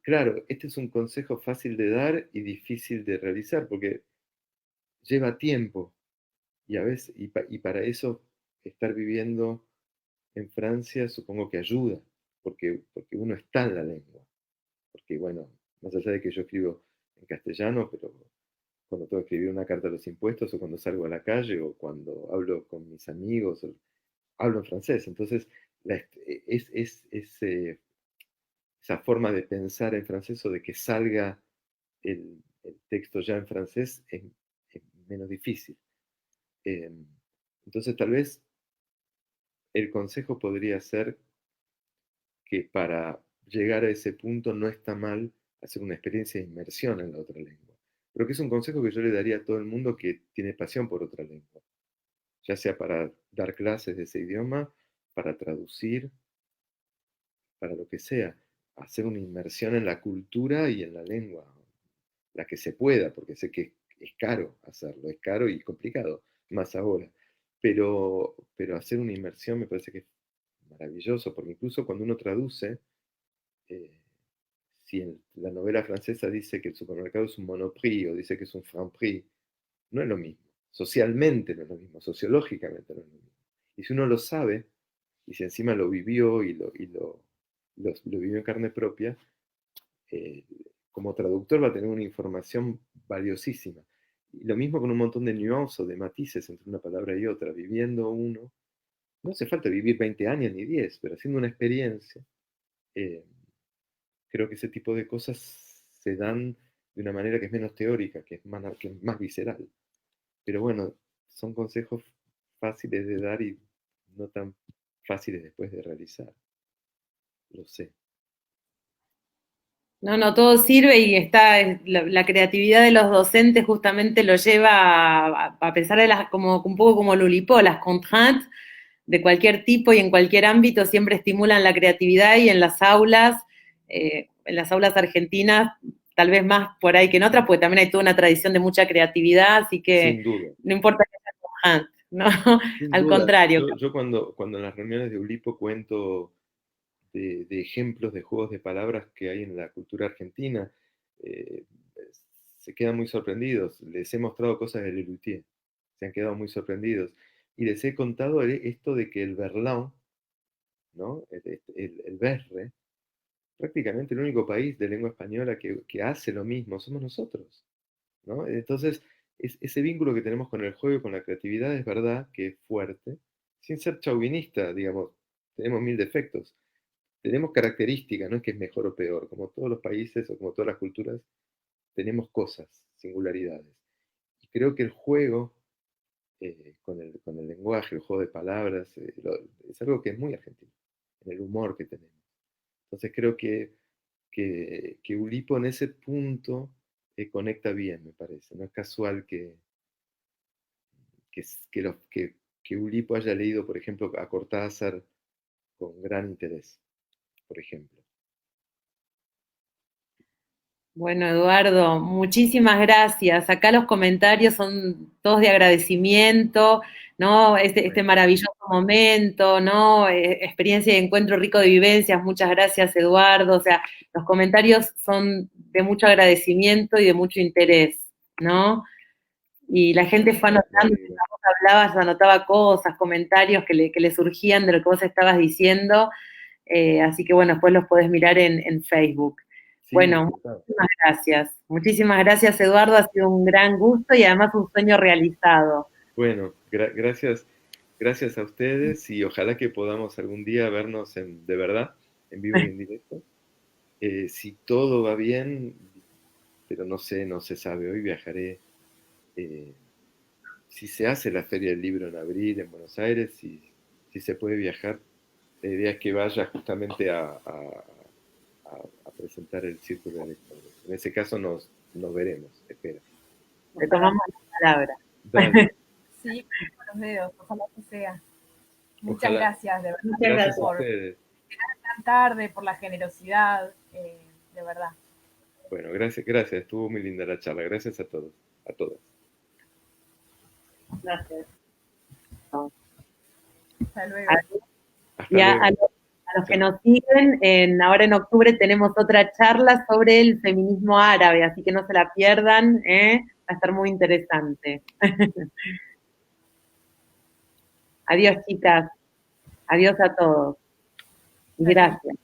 claro, este es un consejo fácil de dar y difícil de realizar, porque lleva tiempo y a veces, y para eso estar viviendo en Francia supongo que ayuda, porque uno está en la lengua. Porque bueno, más allá de que yo escribo en castellano, pero cuando tengo que escribir una carta a los impuestos o cuando salgo a la calle o cuando hablo con mis amigos, hablo en francés. Entonces, esa forma de pensar en francés o de que salga el texto ya en francés es menos difícil. Eh, entonces, tal vez el consejo podría ser que para llegar a ese punto no está mal hacer una experiencia de inmersión en la otra lengua. Pero que es un consejo que yo le daría a todo el mundo que tiene pasión por otra lengua, ya sea para dar clases de ese idioma, para traducir, para lo que sea, hacer una inmersión en la cultura y en la lengua, la que se pueda, porque sé que es caro hacerlo, es caro y complicado, más ahora. Pero hacer una inmersión me parece que es maravilloso, porque incluso cuando uno traduce, eh, si en la novela francesa dice que el supermercado es un Monoprix o dice que es un Franprix, no es lo mismo. Socialmente no es lo mismo, sociológicamente no es lo mismo. Y si uno lo sabe, y si encima lo vivió y lo vivió en carne propia, como traductor va a tener una información valiosísima. Y lo mismo con un montón de nuances o de matices entre una palabra y otra. Viviendo uno, no hace falta vivir 20 años ni 10, pero haciendo una experiencia, creo que ese tipo de cosas se dan de una manera que es menos teórica, que es más visceral. Pero bueno, son consejos fáciles de dar y no tan fáciles después de realizar. Lo sé. No, no, todo sirve y la creatividad de los docentes justamente lo lleva a pensar como, un poco como Lulipó, las contraintes de cualquier tipo y en cualquier ámbito siempre estimulan la creatividad y en las aulas argentinas, tal vez más por ahí que en otras, porque también hay toda una tradición de mucha creatividad, así que Sin duda. no importa que sea contrainte, ¿no? Sin Al duda. contrario. Yo cuando en las reuniones de Ulipo cuento de ejemplos de juegos de palabras que hay en la cultura argentina, eh, se quedan muy sorprendidos. Les he mostrado cosas de Lelutier, se han quedado muy sorprendidos. Y les he contado esto de que el verlan, ¿no? El berre, prácticamente el único país de lengua española que hace lo mismo somos nosotros, ¿no? Entonces, ese vínculo que tenemos con el juego y con la creatividad es verdad que es fuerte, sin ser chauvinista, digamos, tenemos mil defectos, tenemos características, no es que es mejor o peor, como todos los países o como todas las culturas, tenemos cosas, singularidades. Y creo que el juego, con el lenguaje, el juego de palabras, es algo que es muy argentino, en el humor que tenemos. Entonces creo que Ulipo en ese punto conecta bien, me parece. No es casual que Ulipo haya leído, por ejemplo, a Cortázar con gran interés, por ejemplo. Bueno, Eduardo, muchísimas gracias. Acá los comentarios son todos de agradecimiento, ¿no? Este maravilloso momento, ¿no? Experiencia y encuentro rico de vivencias. Muchas gracias, Eduardo. O sea, los comentarios son de mucho agradecimiento y de mucho interés, ¿no? Y la gente fue anotando, mientras vos hablabas, anotaba cosas, comentarios que le surgían de lo que vos estabas diciendo. Así que bueno, después los podés mirar en Facebook. Sí, Bueno, muchísimas gracias. Muchísimas gracias, Eduardo. Ha sido un gran gusto y además un sueño realizado. Bueno, gracias a ustedes y ojalá que podamos algún día vernos de verdad, en vivo y en directo. Si todo va bien, pero no se sabe. Hoy viajaré. Si se hace la Feria del Libro en abril en Buenos Aires, si se puede viajar, la idea es que vaya justamente a presentar el Círculo de la Historia. En ese caso nos veremos, espera. Te tomamos la palabra. Dale. Sí, con los dedos, ojalá que sea. Muchas Ojalá. gracias, de verdad. Muchas Gracias a por ustedes. llegar tan tarde, por la generosidad, de verdad. Bueno, gracias, estuvo muy linda la charla. Gracias a todos, a todas. Gracias. Hasta luego. Hasta Y luego. a los que nos siguen, ahora en octubre tenemos otra charla sobre el feminismo árabe, así que no se la pierdan, va a estar muy interesante. Adiós, chicas. Adiós a todos. Gracias.